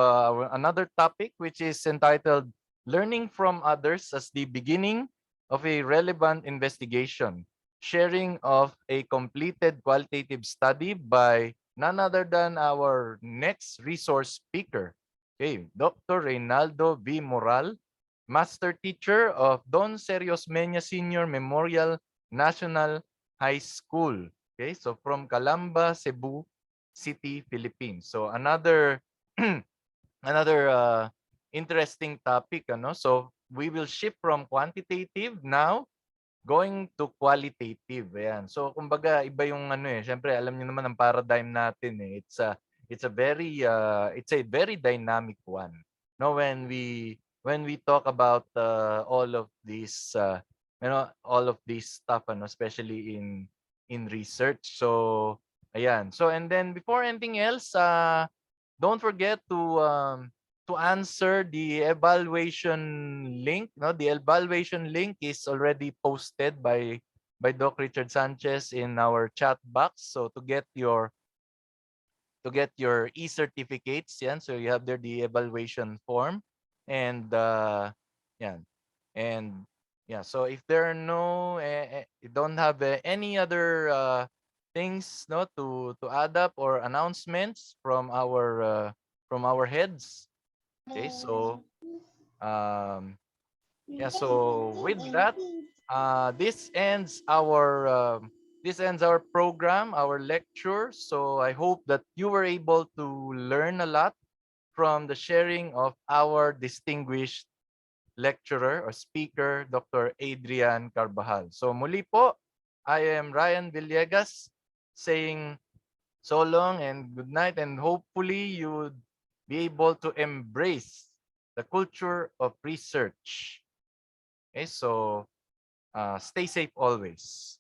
another topic which is entitled Learning from Others as the Beginning of a Relevant Investigation, sharing of a completed qualitative study by none other than our next resource speaker. Okay, Dr. Reynaldo V. Moral, Master Teacher of Don Serios Mena Senior Memorial National High School. Okay, so from Calamba, Cebu City, Philippines. So another another interesting topic, ano? So we will shift from quantitative now going to qualitative. Ayan. So kumbaga iba yung ano eh. Syempre alam niyo naman ang paradigm natin eh. It's a very dynamic one. No, when we talk about all of these all of this stuff, ano, especially in research. So ayan. So and then before anything else, don't forget to answer the evaluation link. No, the evaluation link is already posted by Doc Richard Sanchez in our chat box. So to get your e-certificates, yan. So you have there the evaluation form, and yan, and yeah. So if there are no, you don't have any other things, no, to add up or announcements from our heads. Okay, so yeah, so with that, this ends our program, our lecture. So I hope that you were able to learn a lot from the sharing of our distinguished lecturer or speaker, Dr. Adrian Carvajal. So muli po, I am Ryan Villegas saying so long and good night, and hopefully you would be able to embrace the culture of research. Okay, so stay safe always.